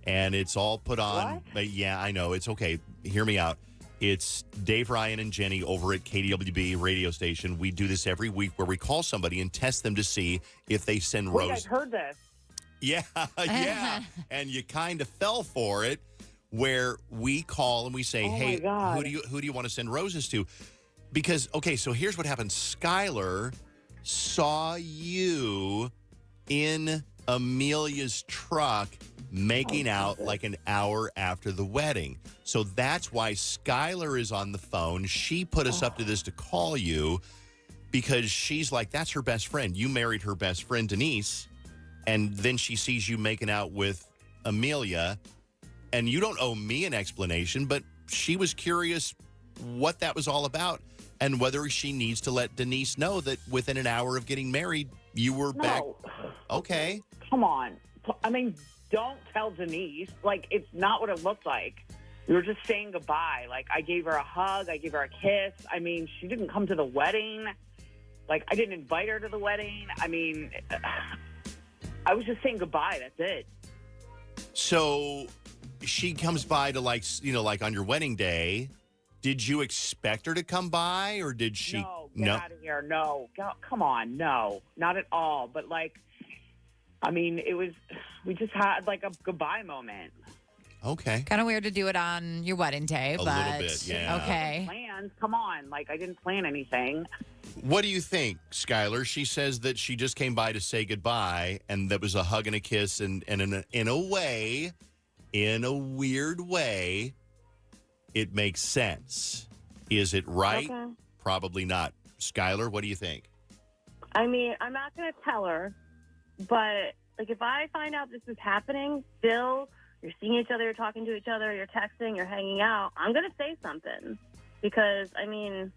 And it's all put on. What? Yeah, I know. It's okay. Hear me out. It's Dave, Ryan, and Jenny over at KDWB radio station. We do this every week where we call somebody and test them to see if they send Wait, roses. I've heard this. Yeah, yeah. And you kind of fell for it where we call and we say, hey, who do you want to send roses to? Because, okay, so here's what happened. Skylar saw you in Amelia's truck making out like an hour after the wedding. So that's why Skylar is on the phone. She put us up to this to call you because she's like, that's her best friend. You married her best friend, Denise, and then she sees you making out with Amelia, and you don't owe me an explanation, but she was curious what that was all about and whether she needs to let Denise know that within an hour of getting married, you were back. Okay. Come on. I mean, don't tell Denise. Like, it's not what it looked like. We were just saying goodbye. Like, I gave her a hug. I gave her a kiss. I mean, she didn't come to the wedding. Like, I didn't invite her to the wedding. I mean, I was just saying goodbye. That's it. So she comes by to, like, you know, like on your wedding day. Did you expect her to come by, or did she? No, get out of here. No. Come on. No, not at all. But, like, I mean, we just had like a goodbye moment. Okay. Kind of weird to do it on your wedding day, A but little bit, yeah. okay. Plans, come on. Like, I didn't plan anything. What do you think, Skylar? She says that she just came by to say goodbye, and that was a hug and a kiss, and in a way, in a weird way, it makes sense. Is it right? Okay. Probably not. Skylar, what do you think? I mean, I'm not going to tell her, but like if I find out this is happening, still, you're seeing each other, you're talking to each other, you're texting, you're hanging out, I'm going to say something. Because, I mean,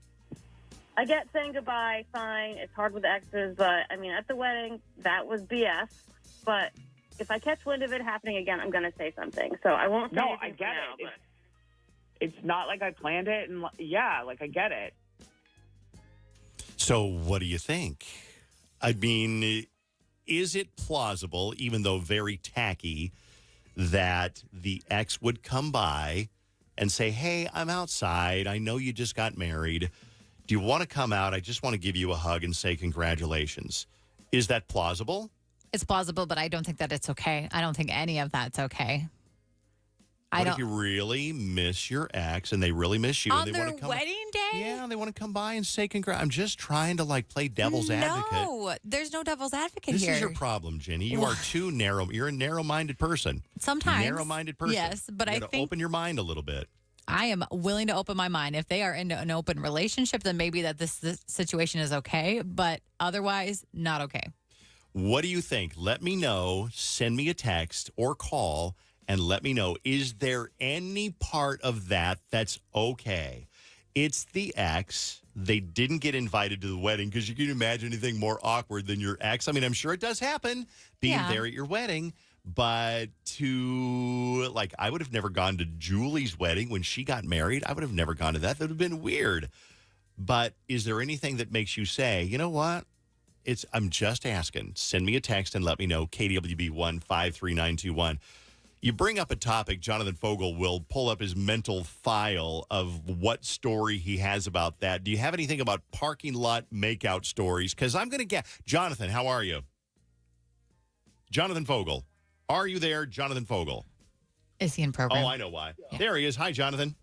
I get saying goodbye, fine, it's hard with exes, but, I mean, at the wedding, that was BS. But if I catch wind of it happening again, I'm going to say something. So I won't say No, anything I get now, it. but- It's not like I planned it, and yeah, like I get it. So what do you think? I mean, is it plausible, even though very tacky, that the ex would come by and say, hey, I'm outside. I know you just got married. Do you want to come out? I just want to give you a hug and say congratulations. Is that plausible? It's plausible, but I don't think that it's okay. I don't think any of that's okay. What if you really miss your ex and they really miss you? On and they their want to come, wedding day? Yeah, they want to come by and say congrats. I'm just trying to play devil's advocate. No, there's no devil's advocate This here. is your problem, Jenny. You are too narrow. You're a narrow-minded person. Sometimes. Narrow-minded person. Yes, but you I gotta think open your mind a little bit. I am willing to open my mind. If they are in an open relationship, then maybe this situation is okay. But otherwise, not okay. What do you think? Let me know. Send me a text or call and let me know. Is there any part of that that's okay? It's the ex. They didn't get invited to the wedding because you can imagine anything more awkward than your ex. I mean, I'm sure it does happen being there at your wedding. But I would have never gone to Julie's wedding when she got married. I would have never gone to that. That would have been weird. But is there anything that makes you say, you know what? I'm just asking. Send me a text and let me know. KWB 153921. You bring up a topic, Jonathan Fogel will pull up his mental file of what story he has about that. Do you have anything about parking lot makeout stories? Because I'm going to get... Jonathan, how are you? Jonathan Fogel. Are you there, Jonathan Fogel? Is he in program? Oh, I know why. Yeah. There he is. Hi, Jonathan.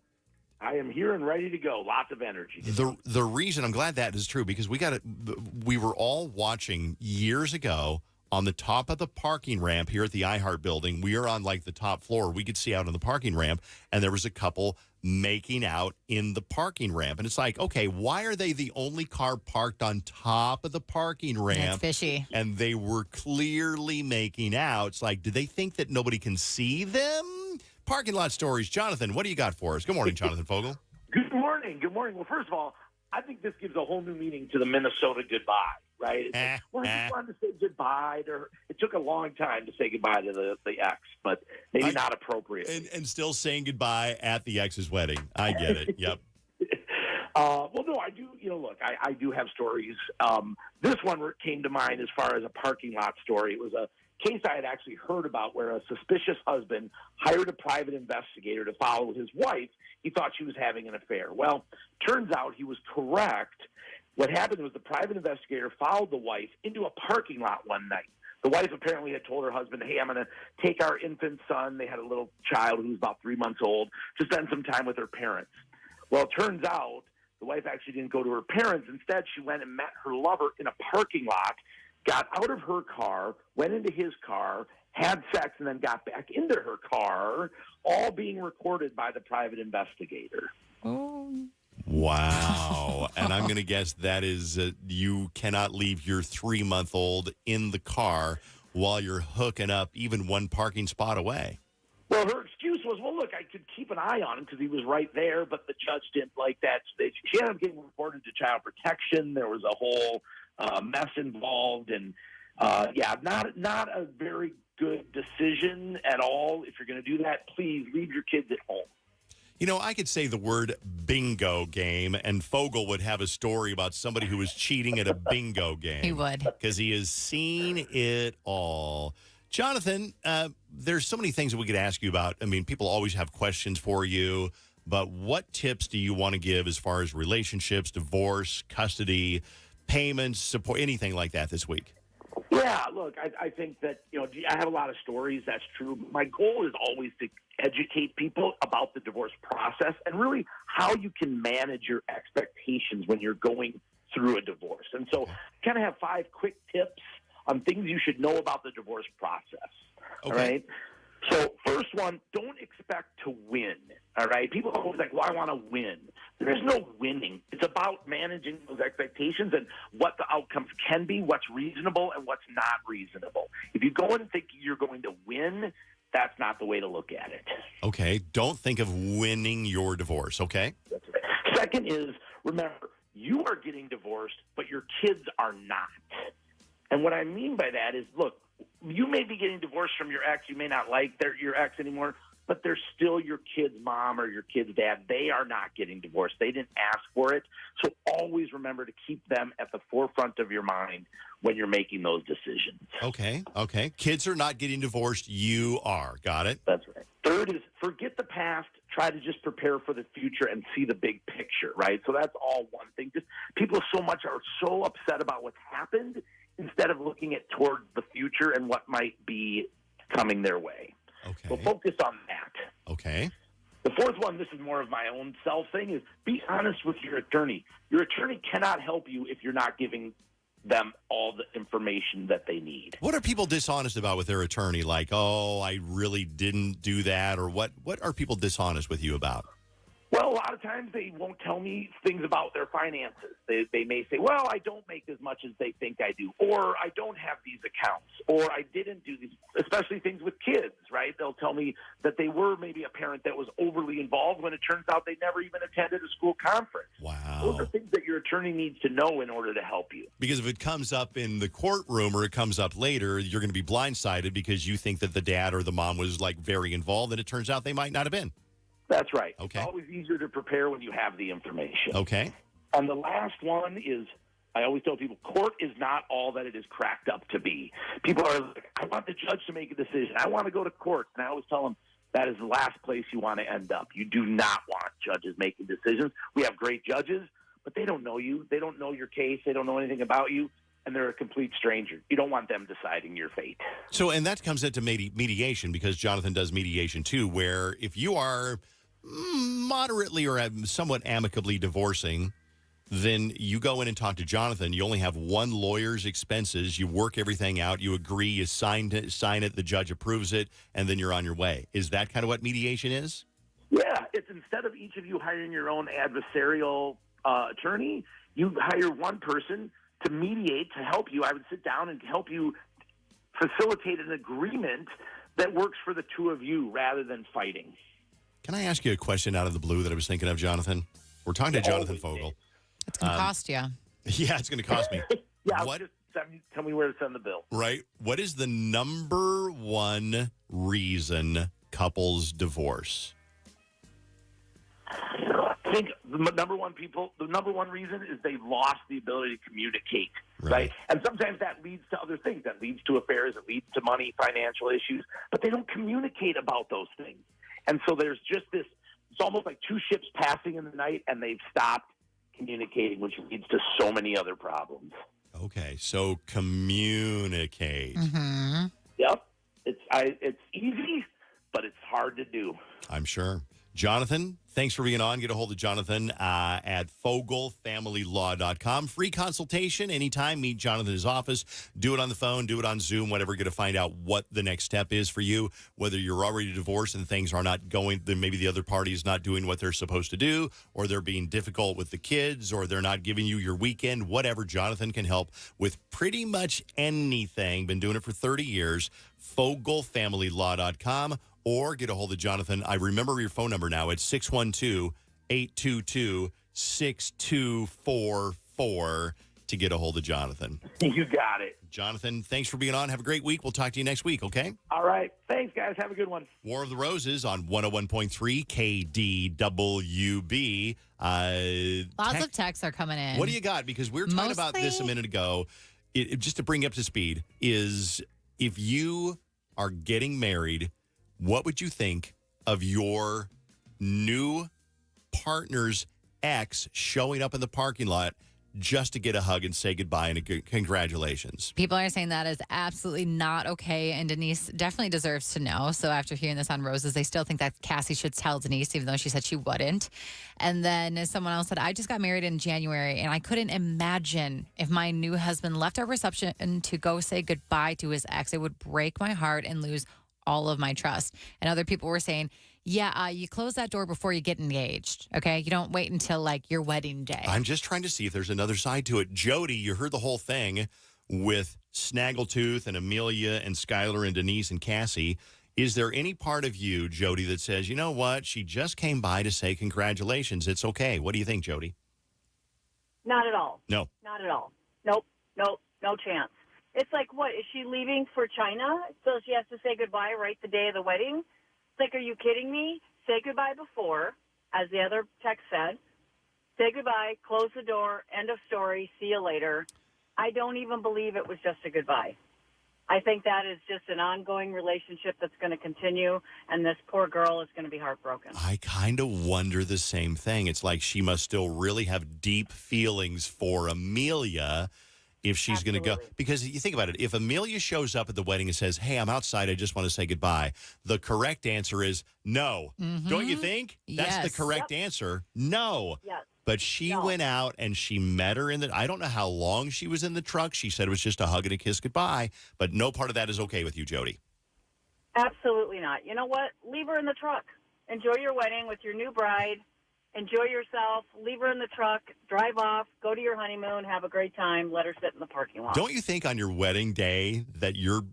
I am here and ready to go. Lots of energy. The reason I'm glad that is true because we were all watching years ago on the top of the parking ramp here at the iHeart building. We are on the top floor. We could see out on the parking ramp, and there was a couple making out in the parking ramp. And it's like, okay, why are they the only car parked on top of the parking ramp? That's fishy. And they were clearly making out. It's like, do they think that nobody can see them? Parking lot stories. Jonathan, what do you got for us? Good morning, Jonathan Fogel. Good morning. Good morning. Well, first of all, I think this gives a whole new meaning to the Minnesota goodbye, right? I just wanted to say goodbye to her. It took a long time to say goodbye to the ex, but maybe not appropriate. And still saying goodbye at the ex's wedding. I get it. Yep. Well, no, I do. Look, I do have stories. This one came to mind as far as a parking lot story. It was a case I had actually heard about where a suspicious husband hired a private investigator to follow his wife. He thought she was having an affair. Well, turns out he was correct. What happened was the private investigator followed the wife into a parking lot one night. The wife apparently had told her husband, hey, I'm going to take our infant son. They had a little child who was about 3 months old to spend some time with her parents. Well, it turns out the wife actually didn't go to her parents. Instead, she went and met her lover in a parking lot, got out of her car, went into his car, had sex, and then got back into her car, all being recorded by the private investigator. Oh. Wow. And I'm going to guess that is you cannot leave your 3-month-old in the car while you're hooking up even one parking spot away. Well, her excuse was, well, look, I could keep an eye on him because he was right there, but the judge didn't like that. She ended up getting reported to child protection. There was a whole mess involved, and not a very good decision at all. If you're going to do that, please leave your kids at home. I could say the word bingo game, and Fogel would have a story about somebody who was cheating at a bingo game. He would. Because he has seen it all. Jonathan, there's so many things that we could ask you about. I mean, people always have questions for you, but what tips do you want to give as far as relationships, divorce, custody, payments, support, anything like that this week? Yeah, look, I think that, I have a lot of stories. That's true. My goal is always to educate people about the divorce process and really how you can manage your expectations when you're going through a divorce. And so kind of have 5 quick tips on things you should know about the divorce process. All right? So first one, don't expect to win. All right? People are always like, well, I want to win. There's no winning. It's about managing those expectations and what the outcomes can be, what's reasonable and what's not reasonable. If you go in and think you're going to win, that's not the way to look at it. Okay. Don't think of winning your divorce. Okay. That's right. Second is, remember, you are getting divorced, but your kids are not. And what I mean by that is, look, you may be getting divorced from your ex. You may not like your ex anymore, but they're still your kid's mom or your kid's dad. They are not getting divorced. They didn't ask for it. So always remember to keep them at the forefront of your mind when you're making those decisions. Okay. Kids are not getting divorced. You are. Got it? That's right. Third is forget the past. Try to just prepare for the future and see the big picture, right? So that's all one thing. Just people are so upset about what's happened instead of looking at towards the future and what might be coming their way. Okay. So focus on that. Okay. The fourth one, this is more of my own self thing, is be honest with your attorney. Your attorney cannot help you if you're not giving them all the information that they need. What are people dishonest about with their attorney? Like, oh, I really didn't do that, or what are people dishonest with you about? Well, a lot of times they won't tell me things about their finances. They may say, well, I don't make as much as they think I do, or I don't have these accounts, or I didn't do these, especially things with kids, right? They'll tell me that they were maybe a parent that was overly involved when it turns out they never even attended a school conference. Wow. Those are things that your attorney needs to know in order to help you. Because if it comes up in the courtroom or it comes up later, you're going to be blindsided because you think that the dad or the mom was like very involved, and it turns out they might not have been. That's right. Okay. It's always easier to prepare when you have the information. Okay. And the last one is, I always tell people, court is not all that it is cracked up to be. People are like, I want the judge to make a decision. I want to go to court. And I always tell them, that is the last place you want to end up. You do not want judges making decisions. We have great judges, but they don't know you. They don't know your case. They don't know anything about you. And they're a complete stranger. You don't want them deciding your fate. So, and that comes into mediation, because Jonathan does mediation too, where if you are moderately or somewhat amicably divorcing, then you go in and talk to Jonathan. You only have one lawyer's expenses. You work everything out. You agree. You sign it. The judge approves it, and then you're on your way. Is that kind of what mediation is? Yeah. It's instead of each of you hiring your own adversarial attorney, you hire one person to mediate, to help you. I would sit down and help you facilitate an agreement that works for the two of you rather than fighting. Can I ask you a question out of the blue that I was thinking of, Jonathan? We're talking to Jonathan Fogel. It's going to cost you. Yeah, it's going to cost me. Yeah, just tell me where to send the bill. Right. What is the number one reason couples divorce? I think the number one reason is they lost the ability to communicate, right? And sometimes that leads to other things. That leads to affairs. It leads to money, financial issues. But they don't communicate about those things. And so there's just this, it's almost like two ships passing in the night, and they've stopped communicating, which leads to so many other problems. Okay, so communicate. Mm-hmm. Yep. It's easy, but it's hard to do. I'm sure. Jonathan, thanks for being on. Get a hold of Jonathan at FogelFamilyLaw.com. Free consultation anytime. Meet Jonathan in his office. Do it on the phone. Do it on Zoom. Whatever. Get to find out what the next step is for you. Whether you're already divorced and things are not going, then maybe the other party is not doing what they're supposed to do, or they're being difficult with the kids, or they're not giving you your weekend. Whatever. Jonathan can help with pretty much anything. Been doing it for 30 years. FogelFamilyLaw.com. Or get a hold of Jonathan. I remember your phone number now. It's 612-822-6244 to get a hold of Jonathan. You got it. Jonathan, thanks for being on. Have a great week. We'll talk to you next week, okay? All right. Thanks, guys. Have a good one. War of the Roses on 101.3 KDWB. Lots of texts are coming in. What do you got? Because we were talking about this a minute ago. Just to bring you up to speed, is if you are getting married, what would you think of your new partner's ex showing up in the parking lot just to get a hug and say goodbye and congratulations. People are saying that is absolutely not okay, and Denise definitely deserves to know. So after hearing this on Roses, they still think that Cassie should tell Denise, even though she said she wouldn't. And then someone else said, I just got married in January, and I couldn't imagine if my new husband left our reception to go say goodbye to his ex. It would break my heart and lose all of my trust. And other people were saying, yeah, you close that door before you get engaged, okay? You don't wait until, like, your wedding day. I'm just trying to see if there's another side to it. Jody, you heard the whole thing with Snaggletooth and Amelia and Skylar and Denise and Cassie. Is there any part of you, Jody, that says, you know what? She just came by to say congratulations. It's okay. What do you think, Jody? Not at all. No. Not at all. Nope. No chance. It's like, what, is she leaving for China? So she has to say goodbye right the day of the wedding? It's like, are you kidding me? Say goodbye before, as the other text said. Say goodbye, close the door, end of story, see you later. I don't even believe it was just a goodbye. I think that is just an ongoing relationship that's going to continue, and this poor girl is going to be heartbroken. I kind of wonder the same thing. It's like she must still really have deep feelings for Amelia if she's going to go. Because you think about it, if Amelia shows up at the wedding and says, hey, I'm outside, I just want to say goodbye, the correct answer is no. Mm-hmm. Don't you think? That's the correct answer. No. Yes. But she went out and she met her in the, I don't know how long she was in the truck. She said it was just a hug and a kiss goodbye, but no part of that is okay with you, Jody. Absolutely not. You know what? Leave her in the truck. Enjoy your wedding with your new bride. Enjoy yourself. Leave her in the truck. Drive off. Go to your honeymoon. Have a great time. Let her sit in the parking lot. Don't you think on your wedding day that your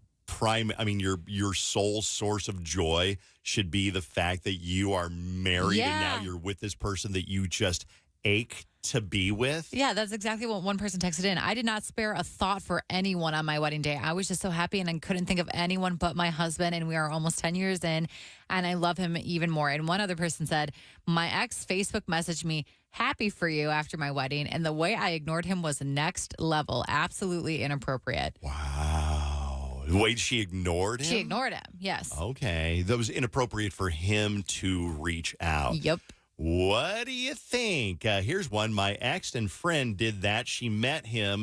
sole source of joy should be the fact that you are married and now you're with this person that you just ache to be with? Yeah, that's exactly what one person texted in. I did not spare a thought for anyone on my wedding day. I was just so happy and I couldn't think of anyone but my husband, and we are almost 10 years in and I love him even more. And one other person said, my ex Facebook messaged me, happy for you after my wedding, and the way I ignored him was next level. Absolutely inappropriate. Wow. The way she ignored him? She ignored him, yes. Okay. That was inappropriate for him to reach out. Yep. What do you think? Here's one. My ex and friend did that. She met him.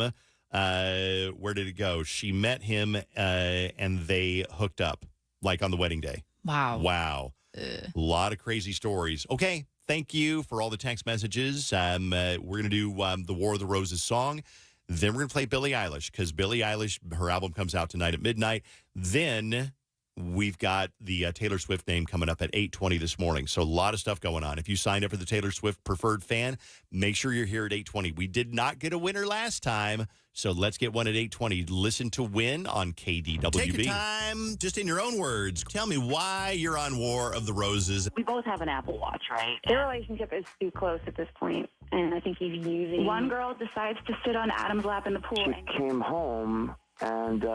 Where did it go? She met him and they hooked up, like on the wedding day. Wow. A lot of crazy stories. Okay. Thank you for all the text messages. We're going to do the War of the Roses song. Then we're going to play Billie Eilish, because Billie Eilish, her album comes out tonight at midnight. Then we've got the Taylor Swift name coming up at 8:20 this morning. So a lot of stuff going on. If you signed up for the Taylor Swift Preferred Fan, make sure you're here at 8:20. We did not get a winner last time, so let's get one at 8:20. Listen to win on KDWB. Take your time, just in your own words. Tell me why you're on War of the Roses. We both have an Apple Watch, right? Their relationship is too close at this point, and I think he's using... One girl decides to sit on Adam's lap in the pool. She came home, and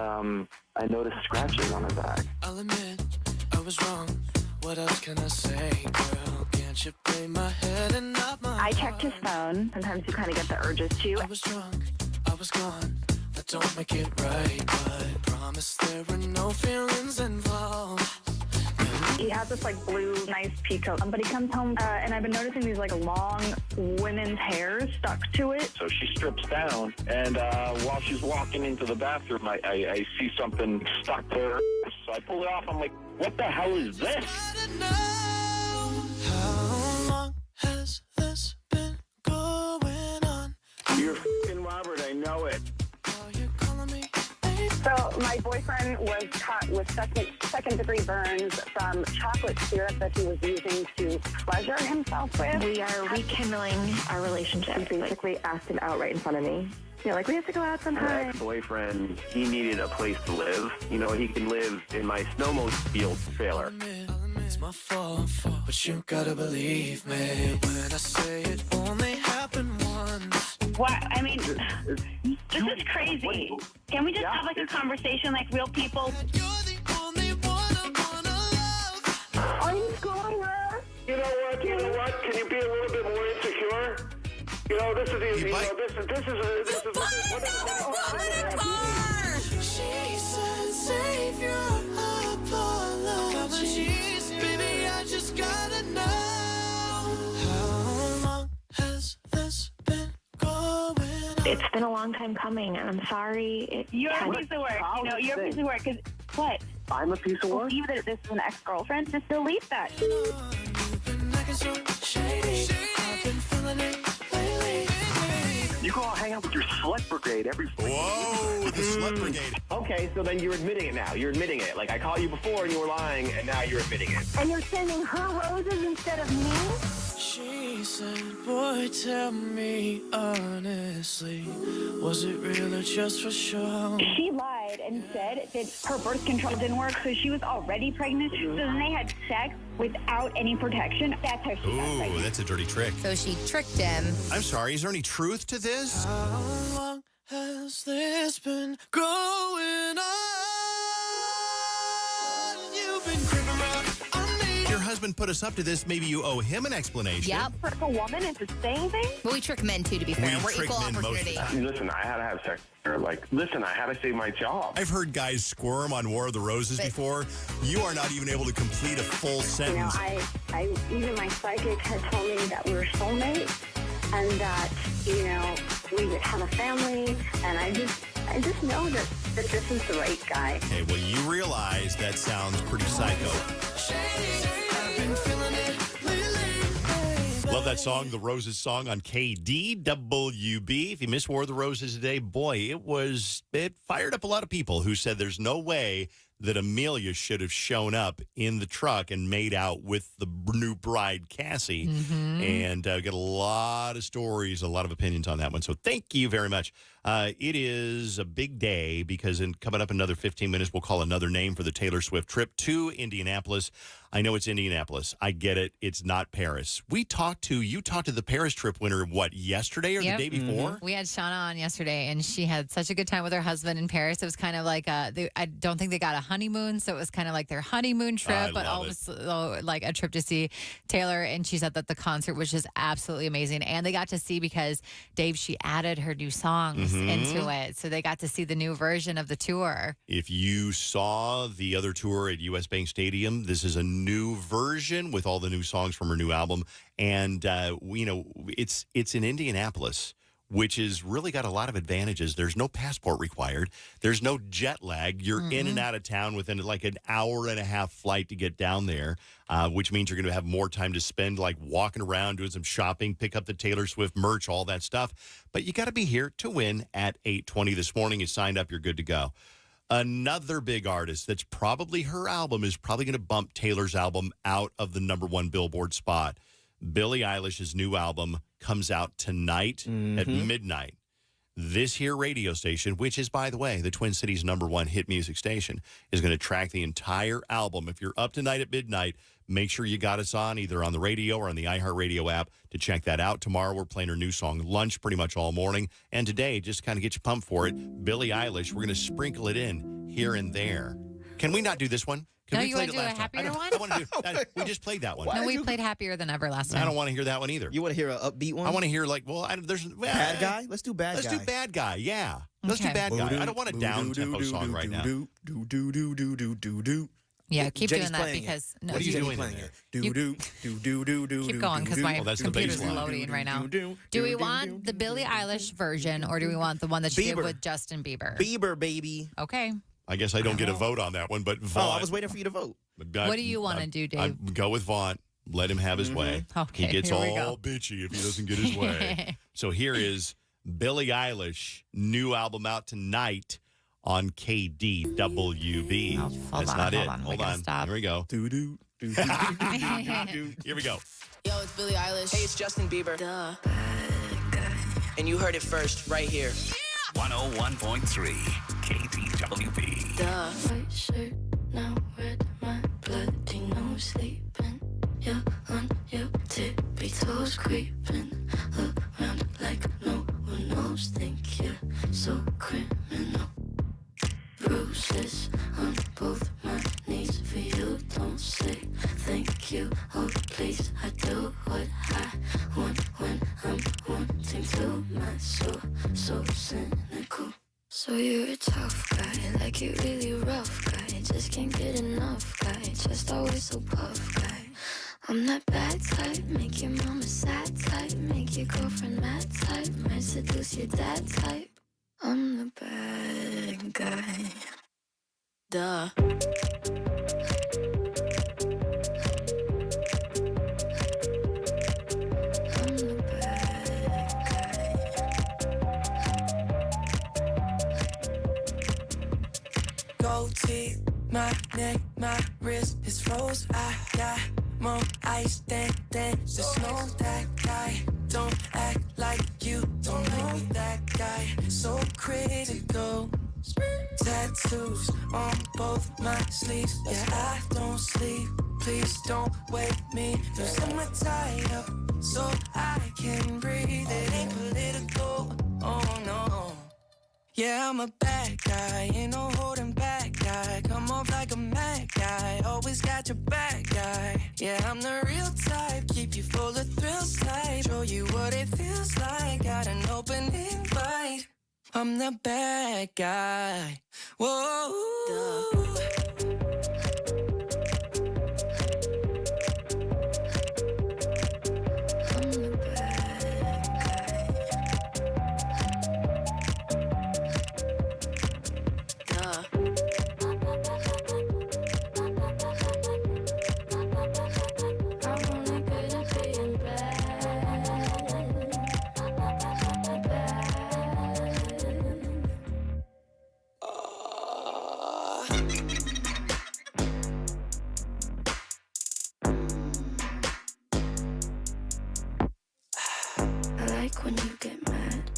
I noticed scratches on her back. I'll admit I was wrong. What else can I say, girl? Can't you play my head and not my I checked his phone. Sometimes you kind of get the urges to. I was drunk, I was gone. That don't make it right, but promise there were no feelings involved. He has this like blue, nice pea coat, but he comes home and I've been noticing these like long women's hairs stuck to it. So she strips down, and while she's walking into the bathroom, I see something stuck there. So I pull it off. I'm like, what the hell is this? How long has this been going on? You're f***ing Robert, I know it. So my boyfriend was caught with second-degree burns from chocolate syrup that he was using to pleasure himself with. We are rekindling our relationship. He basically asked him out right in front of me. Like, we have to go out sometime. My ex-boyfriend, he needed a place to live. You know, he can live in my snowmobile trailer. It's my fault, but you gotta believe me when I say it only happened once. What? I mean, this is crazy. Can we just have like a conversation like real people? Are you schooling her? You know what? Can you be a little bit more insecure? You know, this is She said, save your apologies. Baby, I just gotta know. How long has this been going on? It's been a long time coming, and I'm sorry. You're a piece of work. You're a piece of work. Because what? I'm a piece of work. Believe that this is an ex-girlfriend. Just delete that. You go out hang out with your slut brigade every Whoa, the slut brigade. Okay, so then you're admitting it now. You're admitting it. Like, I caught you before and you were lying, and now you're admitting it. And you're sending her roses instead of me? She said, boy, tell me honestly, was it real or just for show? She lied and said that her birth control didn't work, so she was already pregnant. So then they had sex without any protection. That's how she got Ooh, pregnant. that's a dirty trick. So she tricked him. I'm sorry, is there any truth to this? How long has this been going on? You've been creeping around on me. Your husband put us up to this. Maybe you owe him an explanation. Yep. Trick a woman into saying things? But we trick men too, to be fair. We We're trick equal men most of the opportunity. time. Listen, I had to have sex. Or like, listen, I had to save my job. I've heard guys squirm on War of the Roses before. You are not even able to complete a full sentence. I even my psychic had told me that we were soulmates and that, we would have a family. And I just know that this is the right guy. Okay, well, you realize that sounds pretty psycho. I've been feeling it lately. Love that song, the Roses song on KDWB. If you missed War of the Roses today, boy, it fired up a lot of people who said there's no way that Amelia should have shown up in the truck and made out with the new bride, Cassie. And got a lot of stories, a lot of opinions on that one. So thank you very much. It is a big day because coming up in another 15 minutes, we'll call another name for the Taylor Swift trip to Indianapolis. I know it's Indianapolis. I get it. It's not Paris. You talked to the Paris trip winner, yesterday or the day before? We had Shauna on yesterday, and she had such a good time with her husband in Paris. It was kind of like I don't think they got a honeymoon, so it was kind of like their honeymoon trip, but also like a trip to see Taylor. And she said that the concert was just absolutely amazing. And they got to see, because Dave, she added her new songs into it. So they got to see the new version of the tour. If you saw the other tour at US Bank Stadium, this is a new version with all the new songs from her new album. And, it's in Indianapolis, which has really got a lot of advantages. There's no passport required. There's no jet lag. You're in and out of town within like an hour and a half flight to get down there, which means you're going to have more time to spend like walking around, doing some shopping, pick up the Taylor Swift merch, all that stuff. But you got to be here to win at 8:20 this morning. You signed up, you're good to go. Another big artist that's probably her album is probably going to bump Taylor's album out of the #1 Billboard spot. Billie Eilish's new album comes out tonight at midnight. This here radio station, which is, by the way, the Twin Cities #1 hit music station, is going to track the entire album. If you're up tonight at midnight, make sure you got us on either on the radio or on the iHeartRadio app to check that out. Tomorrow, we're playing her new song, Lunch, pretty much all morning. And today, just to kind of get you pumped for it, Billie Eilish, we're going to sprinkle it in here and there. Can we not do this one? No, you want to do a happier one? I want to do that. We just played that one. No, we played Happier Than Ever last time. I don't want to hear that one either. You want to hear an upbeat one? I want to hear there's Bad Guy? Let's do Bad Guy. Let's do Bad Guy, yeah. Let's do Bad Guy. I don't want a down-tempo song right now. Yeah, keep Jenny's doing that playing because... What are you doing there? Keep going because my that's the computer's bass line. loading right now. Do we want the Billie Eilish version, or do we want the one that she did with Justin Bieber? Bieber, baby. Okay. I guess I don't get a vote on that one, but Vaughn. I was waiting for you to vote. What do you want to do, Dave? I'd go with Vaughn. Let him have his way. Okay, he gets here we all go. bitchy if he doesn't get his way. So here is Billie Eilish, new album out tonight on KDWB. That's not it. Hold on. Stop. Here we go. Do-do. Here we go. Yo, it's Billie Eilish. Hey, it's Justin Bieber. Duh. And you heard it first, right here. 101.3 KDWB. Duh. White shirt, now red, my bloody nose sleeping. You're on your tippy toes creeping around like no one knows. Think you're so criminal. Bruises on both my knees for you. Don't say thank you. Oh, please, I do what I want when I'm wanting to. My soul, so cynical. So you're a tough guy, like you're really rough guy. Just can't get enough guy, just always so puff guy. I'm that bad type, make your mama sad type, make your girlfriend mad type, might seduce your dad type. I'm the bad guy. Duh. Gold teeth, my neck, my wrist is froze. I got more ice than the snow. That guy, don't act like you don't know that guy. So critical. Tattoos on both my sleeves. Yeah, I don't sleep. Please don't wake me. Losing my tie up so I can breathe. It ain't political. Oh no. Yeah, I'm a bad guy, ain't no holding back guy. Come off like a mad guy, always got your back guy. Yeah, I'm the real type, keep you full of thrills tight. Show you what it feels like, got an open invite. I'm the bad guy. Whoa. I like when you get mad.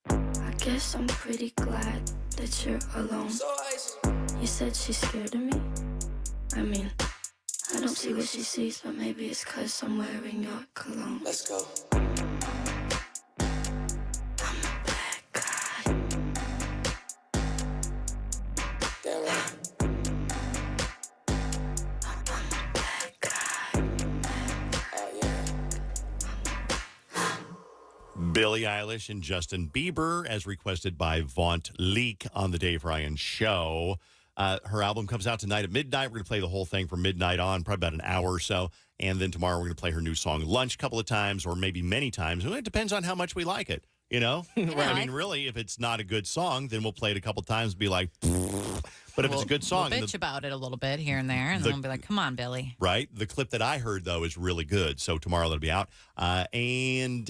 I guess I'm pretty glad that you're alone. You said she's scared of me? I mean, I don't see what she sees, but maybe it's 'cause I'm wearing your cologne. Let's go. Damn right. Billie Eilish and Justin Bieber, as requested by Vaunt Leak on the Dave Ryan Show. Her album comes out tonight at midnight. We're going to play the whole thing from midnight on, probably about an hour or so. And then tomorrow we're going to play her new song, Lunch, a couple of times, or maybe many times. It depends on how much we like it, you know? I mean, really, if it's not a good song, then we'll play it a couple of times and be like, but if it's a good song. We'll bitch about it a little bit here and there, and then we'll be like, come on, Billy. Right? The clip that I heard, though, is really good. So tomorrow that'll be out. And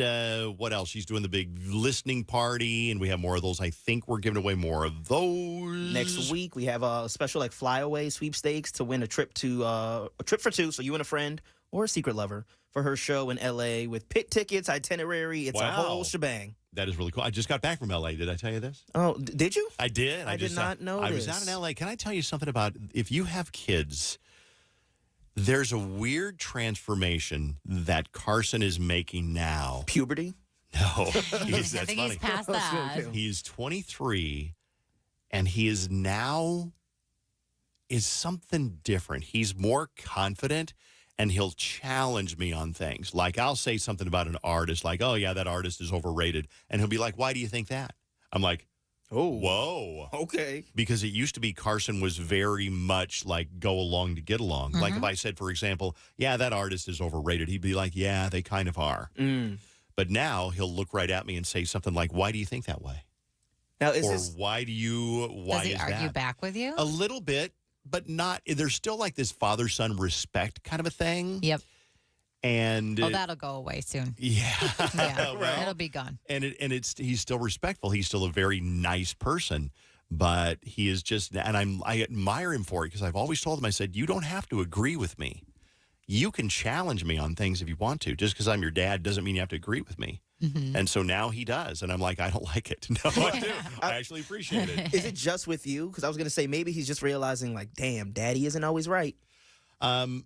what else? She's doing the big listening party, and we have more of those. I think we're giving away more of those. Next week, we have a special like flyaway sweepstakes to win a trip for two. So you and a friend or a secret lover for her show in L.A. with pit tickets, itinerary. It's a whole shebang. That is really cool. I just got back from L.A. Did I tell you this? Oh, did you? I did. I did not know I was out in L.A. Can I tell you something about if you have kids, there's a weird transformation that Carson is making now. Puberty? No. That's I think funny. he's past that. He's 23, and he is now is something different. He's more confident. And he'll challenge me on things. Like I'll say something about an artist, like, oh, yeah, that artist is overrated. And he'll be like, why do you think that? I'm like, oh, whoa. Okay. Because it used to be Carson was very much like go along to get along. Like if I said, for example, yeah, that artist is overrated, he'd be like, yeah, they kind of are. But now he'll look right at me and say something like, why do you think that way? Now, why do you, Does he argue back with you? A little bit. But not, there's still like this father-son respect kind of a thing. Yep. And that'll go away soon. Yeah. Yeah, well, it'll be gone. And he's still respectful. He's still a very nice person, but he is just, and I admire him for it because I've always told him, I said, you don't have to agree with me. You can challenge me on things if you want to. Just because I'm your dad doesn't mean you have to agree with me. And so now he does. And I'm like, I don't like it. No, I do. I actually appreciate it. Is it just with you? Because I was going to say maybe he's just realizing like, damn, daddy isn't always right. I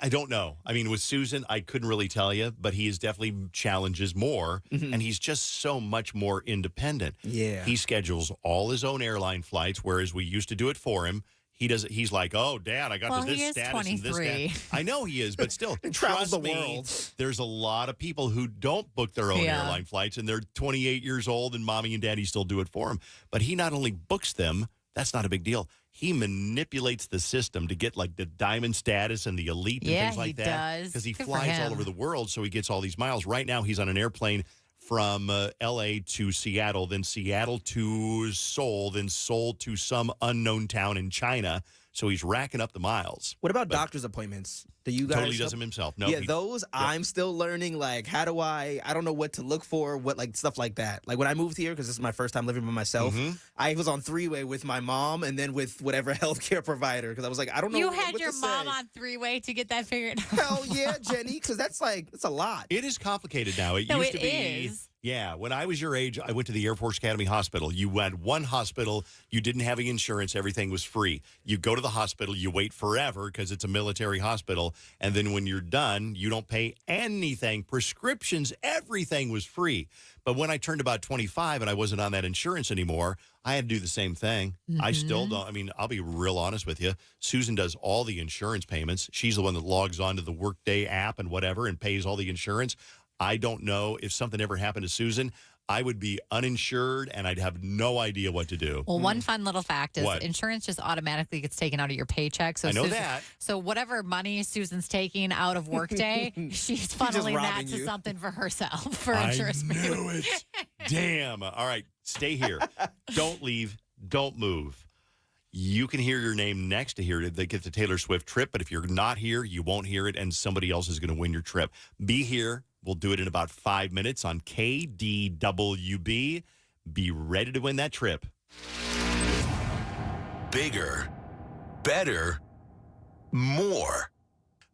don't know. I mean, with Susan, I couldn't really tell you, but he is definitely challenges more. And he's just so much more independent. Yeah. He schedules all his own airline flights, whereas we used to do it for him. He does. He's like, oh, Dad, I got to this status and this status. I know he is, but still, travels the me, world. There's a lot of people who don't book their own airline flights, and they're 28 years old, and mommy and daddy still do it for them. But he not only books them, that's not a big deal. he manipulates the system to get like the diamond status and the elite and things like that. Yeah, he does. Because he Good for flies all him. over the world, so he gets all these miles. Right now, he's on an airplane from L.A. to Seattle, then Seattle to Seoul, then Seoul to some unknown town in China. So he's racking up the miles. What about doctor's appointments? Do you guys Totally does them himself. No, yeah, those I'm still learning. Like, how do I don't know what to look for, what like stuff like that. Like when I moved here, because this is my first time living by myself, I was on three-way with my mom and then with whatever healthcare provider because I was like, I don't know. You what had to your mom say. on three-way to get that figured out. Hell yeah, Jenny, because that's a lot. It is complicated now. It No, used it to be. is. Yeah, when I was your age, I went to the Air Force Academy Hospital. You went one hospital, you didn't have any insurance, everything was free. You go to the hospital, you wait forever because it's a military hospital, and then when you're done, you don't pay anything. Prescriptions, everything was free. But when I turned about 25 and I wasn't on that insurance anymore, I had to do the same thing. I still don't. I mean, I'll be real honest with you. Susan does all the insurance payments. She's the one that logs on to the Workday app and whatever and pays all the insurance. I don't know if something ever happened to Susan, I would be uninsured and I'd have no idea what to do. Well, one fun little fact is What? insurance just automatically gets taken out of your paycheck. So I know that. So whatever money Susan's taking out of Workday, she's funneling that robbing to you. something for herself for I insurance. knew it. Damn. All right, stay here. Don't leave. Don't move. You can hear your name next to here to get the Taylor Swift trip, but if you're not here, you won't hear it, and somebody else is going to win your trip. Be here. We'll do it in about 5 minutes on KDWB. Be ready to win that trip. Bigger, better, more.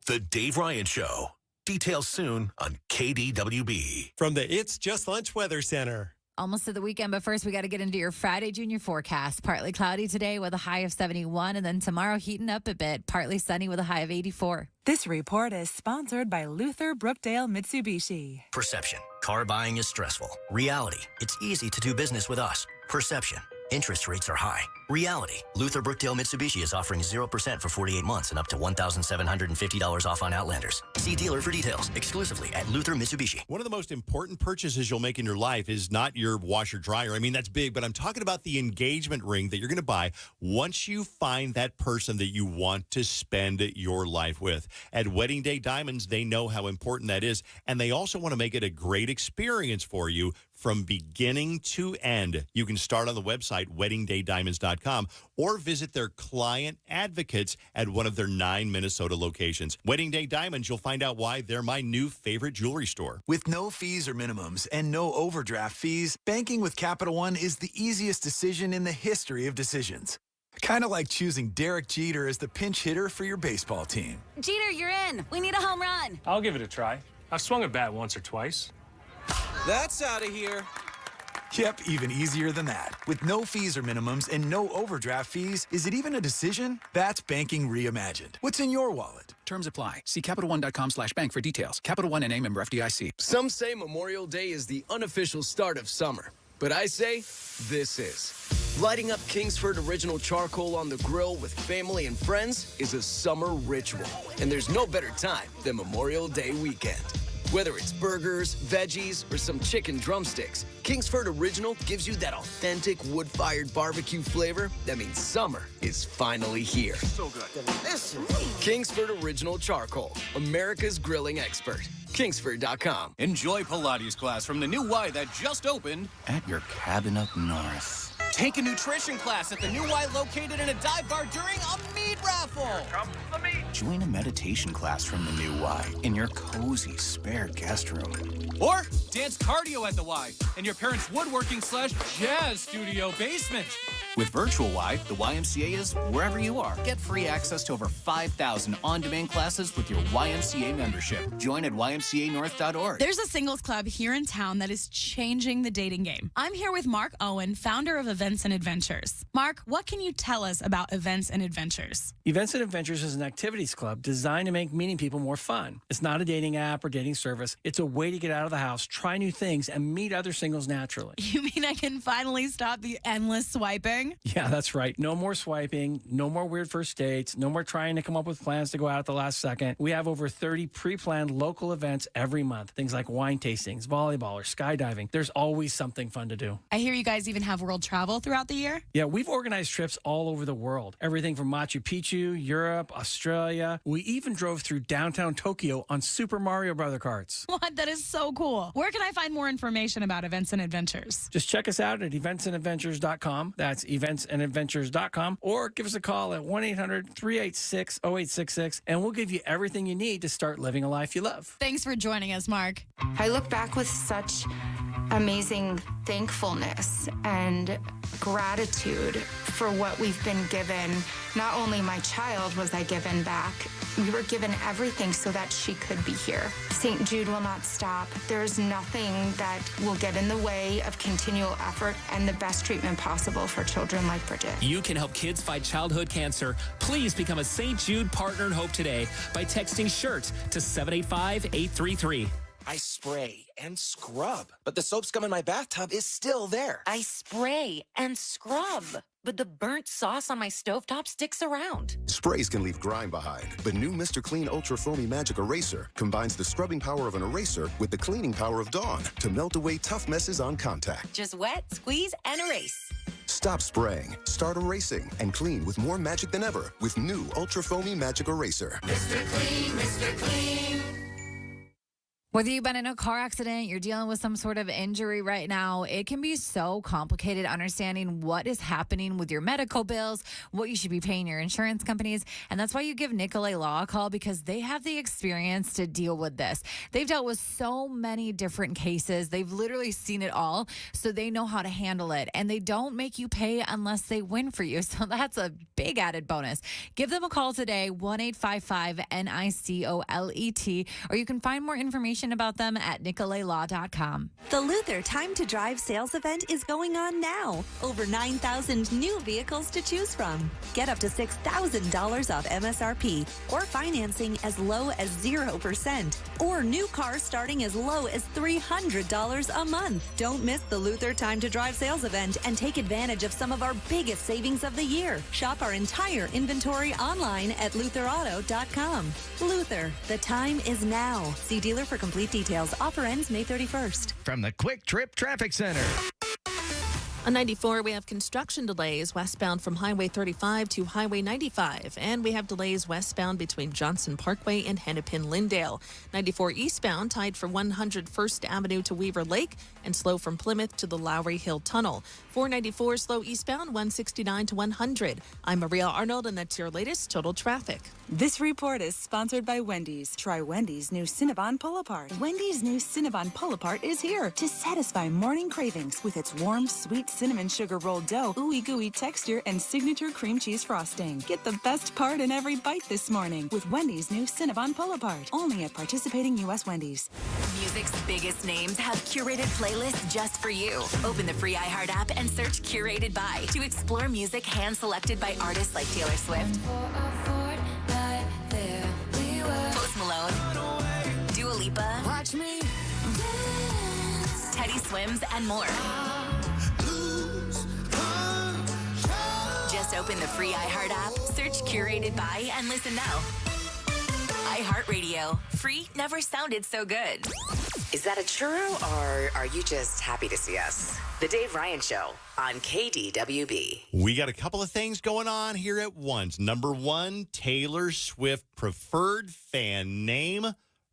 The Dave Ryan Show. Details soon on KDWB. From the It's Just Lunch Weather Center. Almost to the weekend, but first we got to get into your Friday Junior forecast. Partly cloudy today with a high of 71, and then tomorrow heating up a bit. Partly sunny with a high of 84. This report is sponsored by Luther Brookdale Mitsubishi. Perception. Car buying is stressful. Reality. It's easy to do business with us. Perception. Interest rates are high. Reality. Luther Brookdale Mitsubishi is offering 0% for 48 months and up to $1,750 off on Outlanders. See dealer for details. Exclusively at Luther Mitsubishi. One of the most important purchases you'll make in your life is not your washer dryer. I mean, that's big, but I'm talking about the engagement ring that you're going to buy once you find that person that you want to spend your life with. At Wedding Day Diamonds, they know how important that is, and they also want to make it a great experience for you from beginning to end. You can start on the website, weddingdaydiamonds.com, or visit their client advocates at one of their 9 Minnesota locations. Wedding Day Diamonds, you'll find out why they're my new favorite jewelry store. With no fees or minimums and no overdraft fees, banking with Capital One is the easiest decision in the history of decisions. Kind of like choosing Derek Jeter as the pinch hitter for your baseball team. Jeter, you're in. We need a home run. I'll give it a try. I've swung a bat once or twice. That's out of here. Yep, even easier than that. With no fees or minimums and no overdraft fees, is it even a decision? That's banking reimagined. What's in your wallet? Terms apply. See CapitalOne.com/bank for details. Capital One N.A. member FDIC. Some say Memorial Day is the unofficial start of summer, but I say this is. Lighting up Kingsford Original Charcoal on the grill with family and friends is a summer ritual, and there's no better time than Memorial Day weekend. Whether it's burgers, veggies, or some chicken drumsticks, Kingsford Original gives you that authentic wood-fired barbecue flavor that means summer is finally here. So good. Kingsford Original Charcoal, America's grilling expert. Kingsford.com. Enjoy Pilates class from the new Y that just opened at your cabin up north. Take a nutrition class at the new Y located in a dive bar during a meat raffle. Join a meditation class from the new Y in your cozy spare guest room. Or dance cardio at the Y in your parents' woodworking/jazz studio basement. With Virtual Y, the YMCA is wherever you are. Get free access to over 5,000 on-demand classes with your YMCA membership. Join at ymcanorth.org. There's a singles club here in town that is changing the dating game. I'm here with Mark Owen, founder of Events and Adventures. Mark, what can you tell us about Events and Adventures? Events and Adventures is an activities club designed to make meeting people more fun. It's not a dating app or dating service. It's a way to get out out of the house, try new things, and meet other singles naturally. You mean I can finally stop the endless swiping? Yeah, that's right. No more swiping, no more weird first dates, no more trying to come up with plans to go out at the last second. We have over 30 pre-planned local events every month. Things like wine tastings, volleyball, or skydiving. There's always something fun to do. I hear you guys even have world travel throughout the year. Yeah, we've organized trips all over the world. Everything from Machu Picchu, Europe, Australia. We even drove through downtown Tokyo on Super Mario Brother carts. What? That is so cool. Where can I find more information about Events and Adventures? Just check us out at eventsandadventures.com. That's eventsandadventures.com. Or give us a call at 1-800-386-0866, and we'll give you everything you need to start living a life you love. Thanks for joining us, Mark. I look back with such amazing thankfulness and gratitude for what we've been given. Not only my child was I given back, we were given everything so that she could be here. St. Jude will not stop. There's nothing that will get in the way of continual effort and the best treatment possible for children like Bridget. You can help kids fight childhood cancer. Please become a St. Jude Partner in Hope today by texting SHIRT to 785-833. I spray and scrub, but the soap scum in my bathtub is still there. I spray and scrub, but the burnt sauce on my stovetop sticks around. Sprays can leave grime behind, but new Mr. Clean Ultra Foamy Magic Eraser combines the scrubbing power of an eraser with the cleaning power of Dawn to melt away tough messes on contact. Just wet, squeeze, and erase. Stop spraying, start erasing, and clean with more magic than ever with new Ultra Foamy Magic Eraser. Mr. Clean, Mr. Clean. Whether you've been in a car accident, you're dealing with some sort of injury right now, it can be so complicated understanding what is happening with your medical bills, what you should be paying your insurance companies. And that's why you give Nicolay Law a call, because they have the experience to deal with this. They've dealt with so many different cases. They've literally seen it all, so they know how to handle it. And they don't make you pay unless they win for you. So that's a big added bonus. Give them a call today, 1-855-NICOLET, or you can find more information about them at nicolaylaw.com. The Luther Time to Drive sales event is going on now. Over 9,000 new vehicles to choose from. Get up to $6,000 off MSRP or financing as low as 0%, or new cars starting as low as $300 a month. Don't miss the Luther Time to Drive sales event and take advantage of some of our biggest savings of the year. Shop our entire inventory online at lutherauto.com. Luther, the time is now. See dealer for complete details. Offer ends May 31st. From the Quick Trip Traffic Center. On 94, we have construction delays westbound from Highway 35 to Highway 95, and we have delays westbound between Johnson Parkway and Hennepin-Lyndale. 94 eastbound tied from 101st Avenue to Weaver Lake and slow from Plymouth to the Lowry Hill Tunnel. 494 slow eastbound 169 to 100. I'm Maria Arnold, and that's your latest total traffic. This report is sponsored by Wendy's. Try Wendy's new Cinnabon Pull-Apart. Wendy's new Cinnabon Pull-Apart is here to satisfy morning cravings with its warm, sweet cinnamon sugar rolled dough, ooey gooey texture, and signature cream cheese frosting. Get the best part in every bite this morning with Wendy's new Cinnabon Pull-Apart. Only at participating U.S. Wendy's. Music's biggest names have curated playlists just for you. Open the free iHeart app and search Curated By to explore music hand-selected by artists like Taylor Swift, Post Malone, Dua Lipa, Watch Me, Teddy Swims, and more. Just open the free iHeart app, search Curated By, and listen now. iHeartRadio. Free never sounded so good. Is that a churro, or are you just happy to see us? The Dave Ryan Show on KDWB. We got a couple of things going on here at once. Number one, Taylor Swift preferred fan name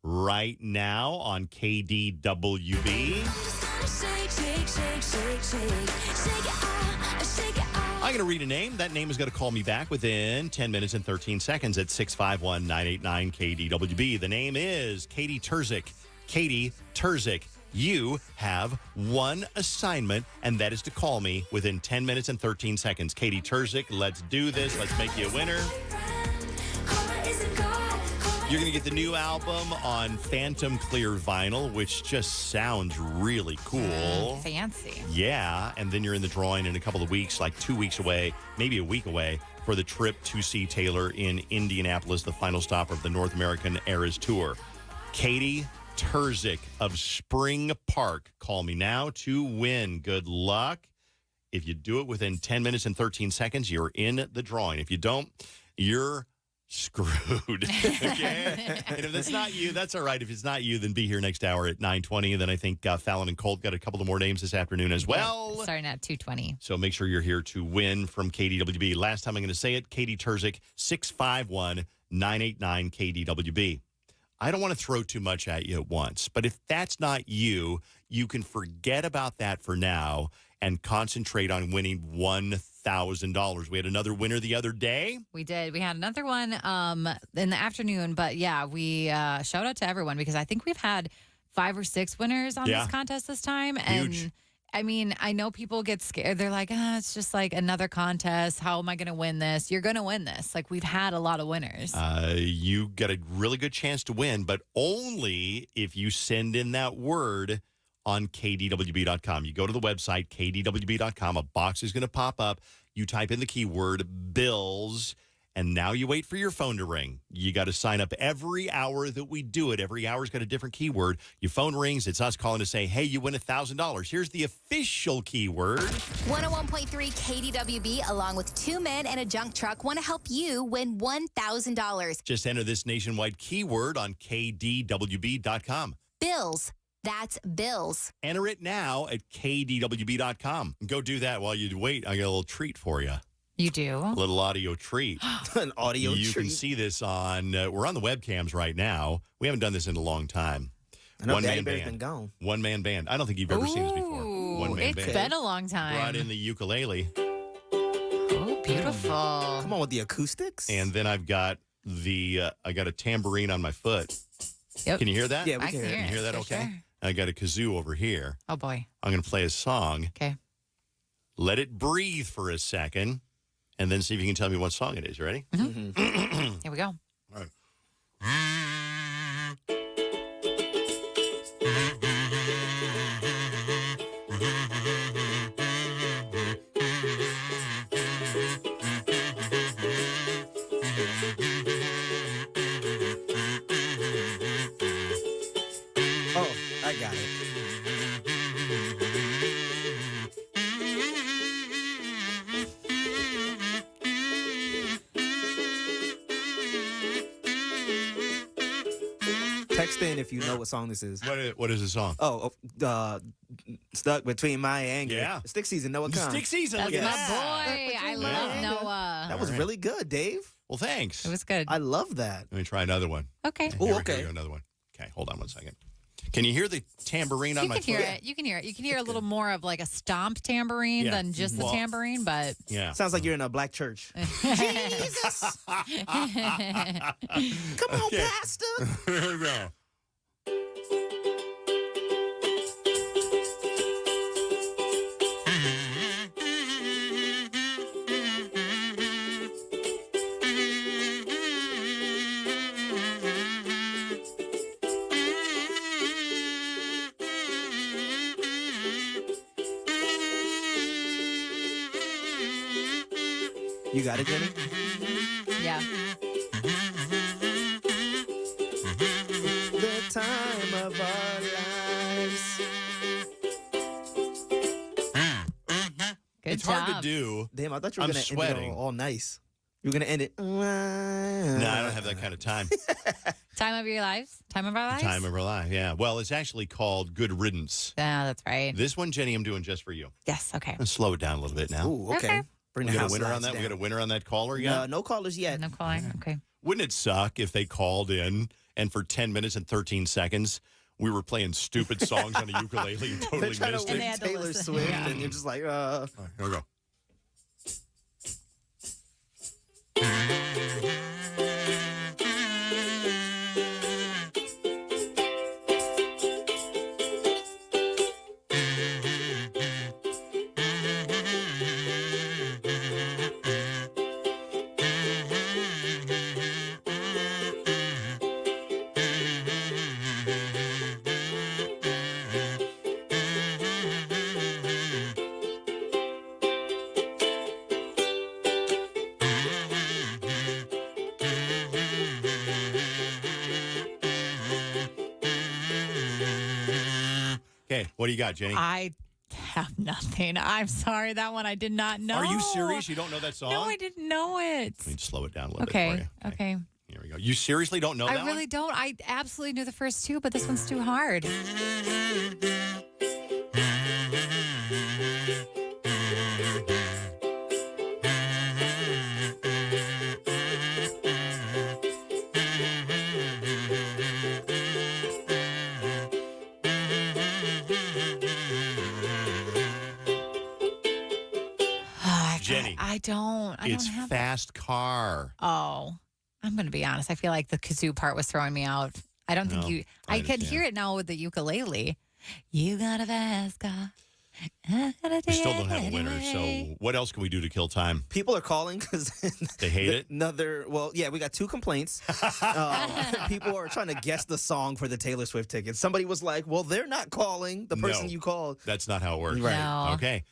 right now on KDWB. I'm going to read a name. That name is going to call me back within 10 minutes and 13 seconds at 651-989-KDWB. The name is Katie Terzic. Katie Terzic, you have one assignment, and that is to call me within 10 minutes and 13 seconds. Katie Terzic, let's do this. Let's make you a winner. You're going to get the new album on Phantom Clear vinyl, which just sounds really cool. Fancy. Yeah, and then you're in the drawing in a couple of weeks, like 2 weeks away, maybe a week away, for the trip to see Taylor in Indianapolis, the final stop of the North American Eras Tour. Katie, Terzic of Spring Park. Call me now to win. Good luck. If you do it within 10 minutes and 13 seconds, you're in the drawing. If you don't, you're screwed. Okay? And if that's not you, that's all right. If it's not you, then be here next hour at 9:20. And then I think Fallon and Colt got a couple of more names this afternoon as well. Yeah, starting at 2:20. So make sure you're here to win from KDWB. Last time I'm going to say it, Katie Terzic, 651-989-KDWB. I don't want to throw too much at you at once, but if that's not you, you can forget about that for now and concentrate on winning $1,000. We had another winner the other day. We did. We had another one in the afternoon, but yeah, we shout out to everyone because I think we've had 5 or 6 winners on this contest this time. Huge. And I mean, I know people get scared. They're like, it's just like another contest. How am I going to win this? You're going to win this. Like, we've had a lot of winners. You got a really good chance to win, but only if you send in that word on KDWB.com. You go to the website, KDWB.com. A box is going to pop up. You type in the keyword bills, and now you wait for your phone to ring. You got to sign up every hour that we do it. Every hour's got a different keyword. Your phone rings. It's us calling to say, hey, you win $1,000. Here's the official keyword. 101.3 KDWB, along with 2 men and a junk truck, want to help you win $1,000. Just enter this nationwide keyword on KDWB.com. Bills. That's bills. Enter it now at KDWB.com. Go do that while you wait. I got a little treat for you. You do? A little audio treat. An audio treat. You can see this on, we're on the webcams right now. We haven't done this in a long time. I know One-man Daddy Bear's band. been gone. One-man band. I don't think you've ever seen this before. One-man It's band. been a long time. Brought in the ukulele. Oh, beautiful. Come on with the acoustics. And then I've got I got a tambourine on my foot. Yep. Can you hear that? Yeah, we I can hear it. Can you hear that for okay? sure. I got a kazoo over here. Oh, boy. I'm going to play a song. Okay. Let it breathe for a second, and then see if you can tell me what song it is. You ready? Here we go. All right. Oh, I got it. Text in if you know what song this is. What is the song? Stuck Between Maya and Anger. Yeah. Stick season, Noah Khan. Stick season. That's look at my that. boy. I love Noah. That was really good, Dave. Well, thanks. It was good. I love that. Let me try another one. Okay. Ooh, Here okay. we go, another one. Okay, hold on one second. Can you hear the tambourine on You my can hear foot? it. You can hear it. You can hear a little more of like a stomp tambourine Yeah. than just the Well, tambourine, but Yeah. Sounds like you're in a black church. Jesus! Come on, Okay. Pastor. Here we go. You got it, Jimmy? yeah. The time of our lives. Good It's job. hard to do. Damn, I thought you were I'm going to end sweating. it all nice. You were going to end it. No, I don't have that kind of time. Time of your lives? Time of our lives? Time of our life, yeah. Well, it's actually called Good Riddance. Yeah, that's right. This one, Jenny, I'm doing just for you. Yes, okay. Let's slow it down a little bit now. Ooh, okay. Bring We the got a house winner on lights that? We down. got a winner on that caller yet? No callers yet. No calling. Okay. Wouldn't it suck if they called in and for 10 minutes and 13 seconds we were playing stupid songs on a ukulele and totally They're trying missed to it? win Taylor Swift, and you're just like, All right, here we go. What do you got, Jenny? I have nothing. I'm sorry. That one I did not know. Are you serious? You don't know that song? No, I didn't know it. Let me slow it down a little bit for you. Okay. Here we go. You seriously don't know that I really don't. I absolutely knew the first two, but this one's too hard. Jenny. I don't It's have Fast Car. Oh, I'm going to be honest. I feel like the kazoo part was throwing me out. I don't think you. I could hear it now with the ukulele. You got a fast car. We still don't have a winner. So what else can we do to kill time? People are calling because they hate it. We got 2 complaints. People are trying to guess the song for the Taylor Swift tickets. Somebody was like, "Well, they're not calling the person you called." That's not how it works. Right. No. Okay.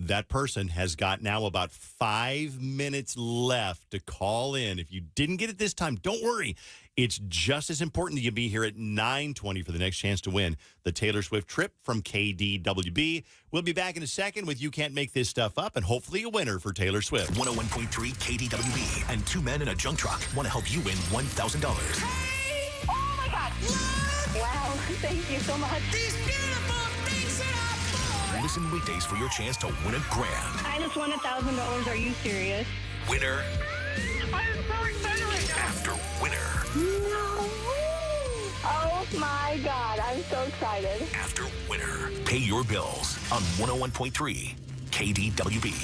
That person has got now about 5 minutes left to call in. If you didn't get it this time, don't worry. It's just as important that you be here at 9:20 for the next chance to win the Taylor Swift trip from KDWB. We'll be back in a second with You Can't Make This Stuff Up and hopefully a winner for Taylor Swift. 101.3 KDWB and 2 men in a junk truck want to help you win $1,000. Oh, my God. Wow. Thank you so much. These beautiful things that I bought. Listen weekdays for your chance to win $1,000. I just won $1,000. Are you serious? Winner I'm so excited. after winner No. Oh, my God. I'm so excited. after winner. Pay your bills on 101.3 KDWB.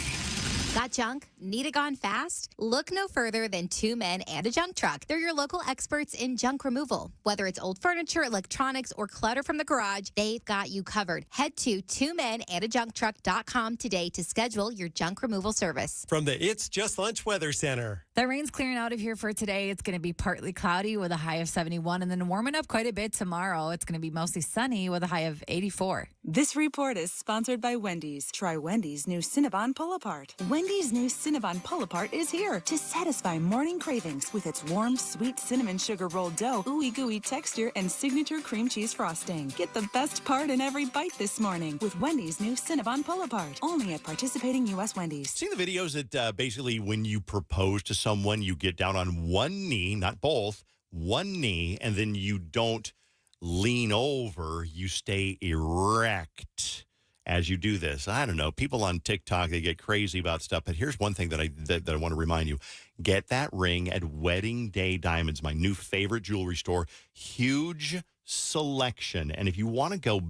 Got junk? Need it gone fast? Look no further than 2 Men and a Junk Truck. They're your local experts in junk removal. Whether it's old furniture, electronics, or clutter from the garage, they've got you covered. Head to 2menandajuncktruck.com today to schedule your junk removal service. From the It's Just Lunch Weather Center. The rain's clearing out of here for today. It's going to be partly cloudy with a high of 71 and then warming up quite a bit tomorrow. It's going to be mostly sunny with a high of 84. This report is sponsored by Wendy's. Try Wendy's new Cinnabon Pull-Apart. Wendy's new Cinnabon Pull-Apart is here to satisfy morning cravings with its warm, sweet cinnamon sugar rolled dough, ooey gooey texture, and signature cream cheese frosting. Get the best part in every bite this morning with Wendy's new Cinnabon Pull-Apart. Only at participating U.S. Wendy's. See the videos that basically when you propose to someone, you get down on one knee, not both, one knee, and then you don't lean over, you stay erect as you do this. I don't know. People on TikTok, they get crazy about stuff, but here's one thing that I want to remind you. Get that ring at Wedding Day Diamonds, my new favorite jewelry store. Huge selection. And if you want to go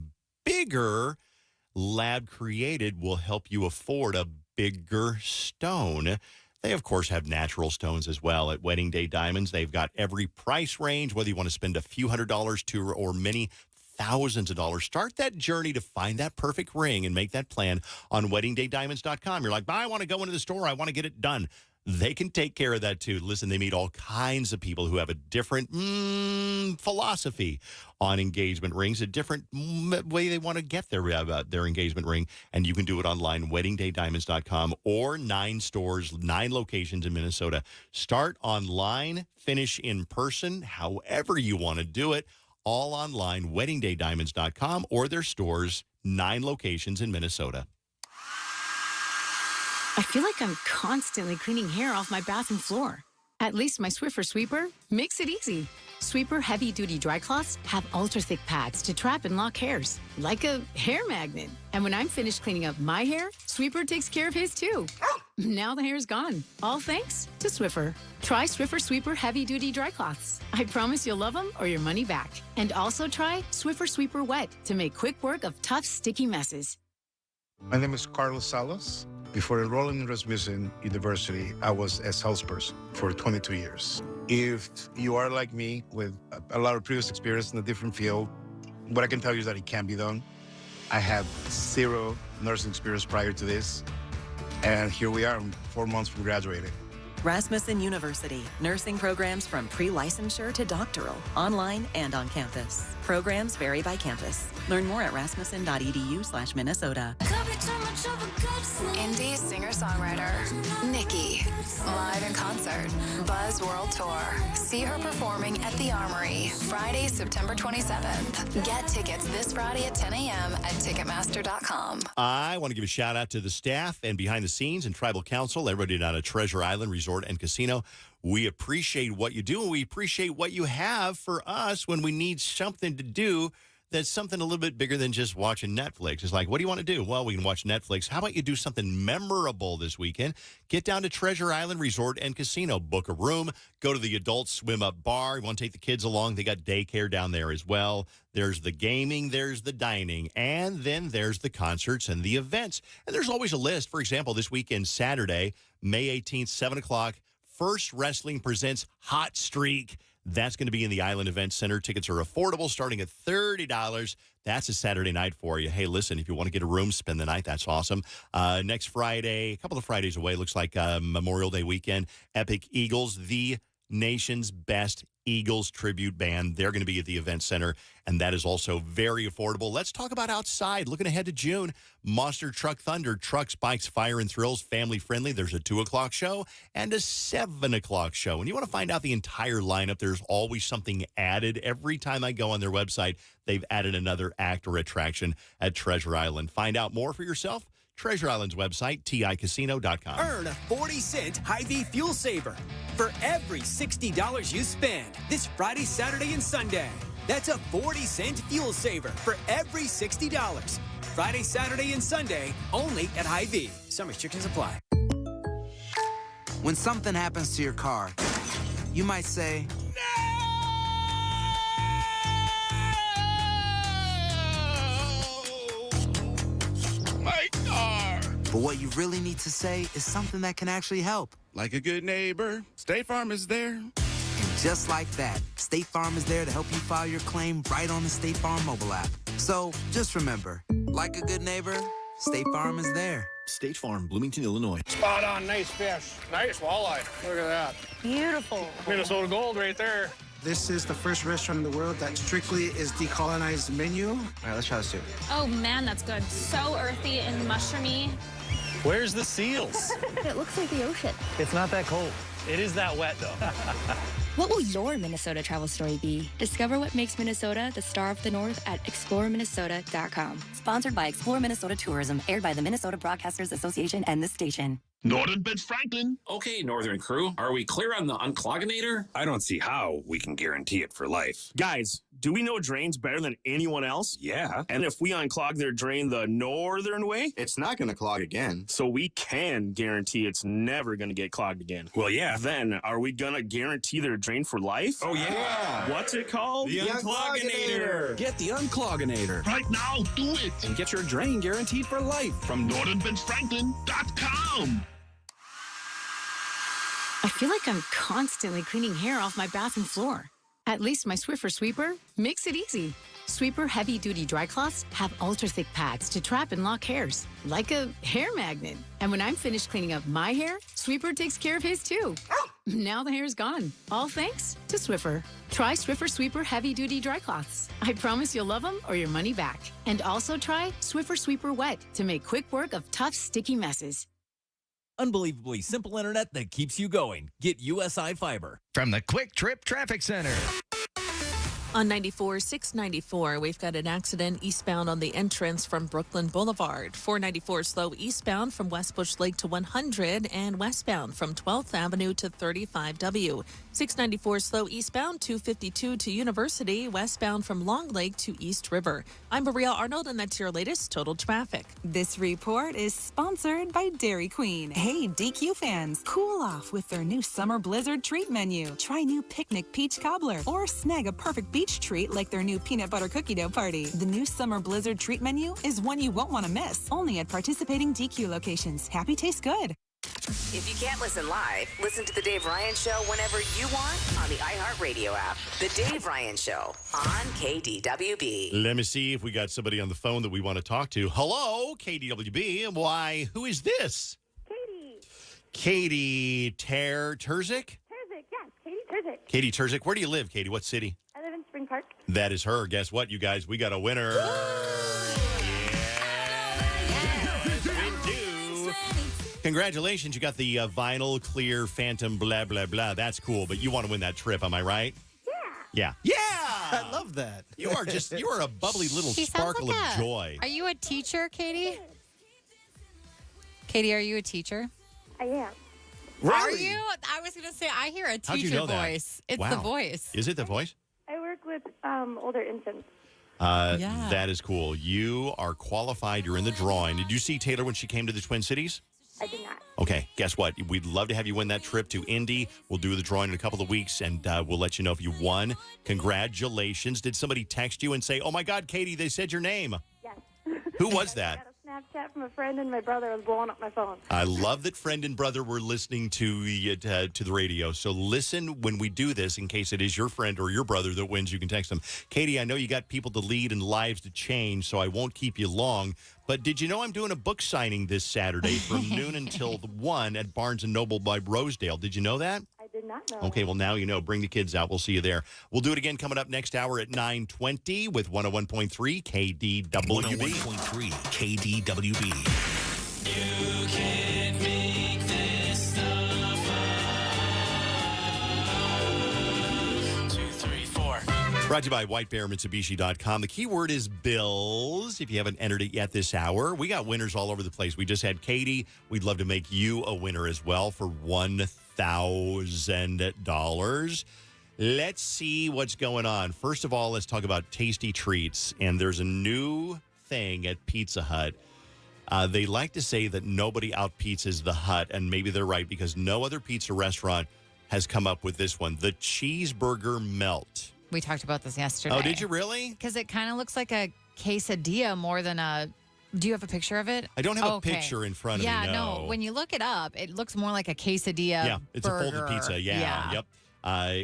bigger, Lab Created will help you afford a bigger stone. They, of course, have natural stones as well at Wedding Day Diamonds. They've got every price range, whether you want to spend a few $100s to or many thousands of dollars. Start that journey to find that perfect ring and make that plan on weddingdaydiamonds.com. You're like, I want to go into the store. I want to get it done. They can take care of that, too. Listen, they meet all kinds of people who have a different philosophy on engagement rings, a different way they want to get their engagement ring. And you can do it online, weddingdaydiamonds.com, or 9 stores, 9 locations in Minnesota. Start online, finish in person, however you want to do it. All online, weddingdaydiamonds.com, or their stores, 9 locations in Minnesota. I feel like I'm constantly cleaning hair off my bathroom floor. At least my Swiffer Sweeper makes it easy. Sweeper heavy-duty dry cloths have ultra-thick pads to trap and lock hairs, like a hair magnet. And when I'm finished cleaning up my hair, Sweeper takes care of his too. Now the hair's gone, all thanks to Swiffer. Try Swiffer Sweeper heavy-duty dry cloths. I promise you'll love them or your money back. And also try Swiffer Sweeper Wet to make quick work of tough, sticky messes. My name is Carlos Salas. Before enrolling in Rasmussen University, I was a salesperson for 22 years. If you are like me with a lot of previous experience in a different field, what I can tell you is that it can be done. I had 0 nursing experience prior to this, and here we are, 4 months from graduating. Rasmussen University, nursing programs from pre-licensure to doctoral, online and on campus. Programs vary by campus. Learn more at rasmussen.edu/Minnesota. Could be too much of a good Indie singer-songwriter Nikki, live in concert, Buzz World Tour. See her performing at the Armory, Friday, September 27th. Get tickets this Friday at 10 a.m. at Ticketmaster.com. I want to give a shout out to the staff and behind the scenes and Tribal Council, everybody down at Treasure Island Resort and Casino. We appreciate what you do, and we appreciate what you have for us when we need something to do that's something a little bit bigger than just watching Netflix. It's like, what do you want to do? Well, we can watch Netflix. How about you do something memorable this weekend? Get down to Treasure Island Resort and Casino. Book a room. Go to the adult swim-up bar. You want to take the kids along? They got daycare down there as well. There's the gaming. There's the dining. And then there's the concerts and the events. And there's always a list. For example, this weekend, Saturday, May 18th, 7 o'clock, First Wrestling presents Hot Streak. That's going to be in the Island Event Center. Tickets are affordable, starting at $30. That's a Saturday night for you. Hey, listen, if you want to get a room, spend the night, that's awesome. Next Friday, a couple of Fridays away, looks like Memorial Day weekend, Epic Eagles, the nation's best Eagles tribute band. They're going to be at the event center, and that is also very affordable. Let's talk about outside. Looking ahead to June, Monster Truck Thunder, trucks, bikes, fire, and thrills, family friendly. There's a 2 o'clock show and a 7 o'clock show. And you want to find out the entire lineup, there's always something added. Every time I go on their website, they've added another act or attraction at Treasure Island. Find out more for yourself. Treasure Island's website, ticasino.com. Earn a 40-cent Hy-Vee Fuel Saver for every $60 you spend this Friday, Saturday, and Sunday. That's a 40-cent fuel saver for every $60. Friday, Saturday, and Sunday, only at Hy-Vee. Some restrictions apply. When something happens to your car, you might say, My car. but what you really need to say is something that can actually help. Like a good neighbor, State Farm is there. And just like that, State Farm is there to help you file your claim right on the State Farm mobile app. So just remember, like a good neighbor, State Farm is there. State Farm, Bloomington, Illinois. Spot on, nice fish. Nice walleye. Look at that. Beautiful. Minnesota Gold right there. This is the first restaurant in the world that strictly is decolonized menu. All right, let's try this too. Oh man, that's good. So earthy and mushroomy. Where's the seals? It looks like the ocean. It's not that cold. It is that wet, though. What will your Minnesota travel story be? Discover what makes Minnesota the star of the North at exploreminnesota.com. Sponsored by Explore Minnesota Tourism, aired by the Minnesota Broadcasters Association and this station. Northern Bench Franklin. Okay, Northern crew, are we clear on the unclogginator? I don't see how we can guarantee it for life. Guys, do we know drains better than anyone else? Yeah. And if we unclog their drain the northern way, It's not going to clog again. so we can guarantee it's never going to get clogged again. Well, yeah. Then, are we going to guarantee their drain for life? Oh, yeah. What's it called? The Unclogginator. Get the Unclogginator. Right now, do it. And get your drain guaranteed for life. From northernbenchfranklin.com. I feel like I'm constantly cleaning hair off my bathroom floor. At least my Swiffer sweeper makes it easy. Sweeper heavy-duty dry cloths have ultra-thick pads to trap and lock hairs, like a hair magnet. And when I'm finished cleaning up my hair, Sweeper takes care of his too. Now the hair's gone, all thanks to Swiffer. Try Swiffer Sweeper heavy-duty dry cloths. I promise you'll love them or your money back. And also try Swiffer Sweeper Wet to make quick work of tough, sticky messes. Unbelievably simple internet that keeps you going. Get USI Fiber. From the Quick Trip Traffic Center. On 94, 694, we've got an accident eastbound on the entrance from Brooklyn Boulevard. 494 slow eastbound from West Bush Lake to 100 and westbound from 12th Avenue to 35W. 694 slow eastbound 252 to University, westbound from Long Lake to East River. I'm Maria Arnold, and that's your latest total traffic. This report is sponsored by Dairy Queen. Hey, DQ fans, cool off with their new summer blizzard treat menu. Try new picnic peach cobbler or snag a perfect beach treat like their new peanut butter cookie dough party. The new summer blizzard treat menu is one you won't want to miss. Only at participating DQ locations. Happy tastes good. If you can't listen live, listen to The Dave Ryan Show whenever you want on the iHeartRadio app. The Dave Ryan Show on KDWB. Let me see if we got somebody on the phone that we want to talk to. Hello, KDWB. Why, who is this? Katie Terzic? Terzic, yes, Katie Terzic. Katie Terzic. Where do you live, Katie? What city? I live in Spring Park. That is her. Guess what, you guys? We got a winner. Yes, we do. Congratulations. You got the vinyl clear Phantom blah, blah, blah. That's cool, but you want to win that trip, am I right? Yeah. Yeah! I love that. You are a bubbly little She sparkle sounds like of joy. Are you a teacher, Katie? Katie, are you a teacher? I am. Are you? I was going to say, I hear a How'd you teacher know that? voice. It's Wow. the voice. Is it the voice? I work with older infants. Yeah. That is cool. You are qualified. You're in the drawing. Did you see Taylor when she came to the Twin Cities? I did not. Okay, guess what? We'd love to have you win that trip to Indy. We'll do the drawing in a couple of weeks, and we'll let you know if you won. Congratulations. Did somebody text you and say, oh, my God, Katie, they said your name? Yes. Who was that? I got a Snapchat from a friend, and my brother was blowing up my phone. I love that friend and brother were listening to the radio. So listen when we do this, in case it is your friend or your brother that wins, you can text them. Katie, I know you got people to lead and lives to change, so I won't keep you long. But did you know I'm doing a book signing this Saturday from noon until 1 at Barnes & Noble by Rosedale? Did you know that? I did not know. Okay, well, now you know. Bring the kids out. We'll see you there. We'll do it again coming up next hour at 9:20 with 101.3 KDWB. 101.3 KDWB. You can't make this stuff up. 2, 3, 4. Brought to you by WhiteBearMitsubishi.com. The keyword is bills. If you haven't entered it yet this hour, we got winners all over the place. We just had Katie. We'd love to make you a winner as well for $1,000. Let's see what's going on. First of all, let's talk about tasty treats. And there's a new thing at Pizza Hut. They like to say that nobody out-pizzas the Hut, and maybe they're right because no other pizza restaurant has come up with this one, the cheeseburger melt. We talked about this yesterday. Oh, did you really? Because it kind of looks like a quesadilla more than a... Do you have a picture of it? I don't have a picture in front of me, Yeah, no. When you look it up, it looks more like a quesadilla Yeah, it's burger. a folded pizza. Yeah. Yep.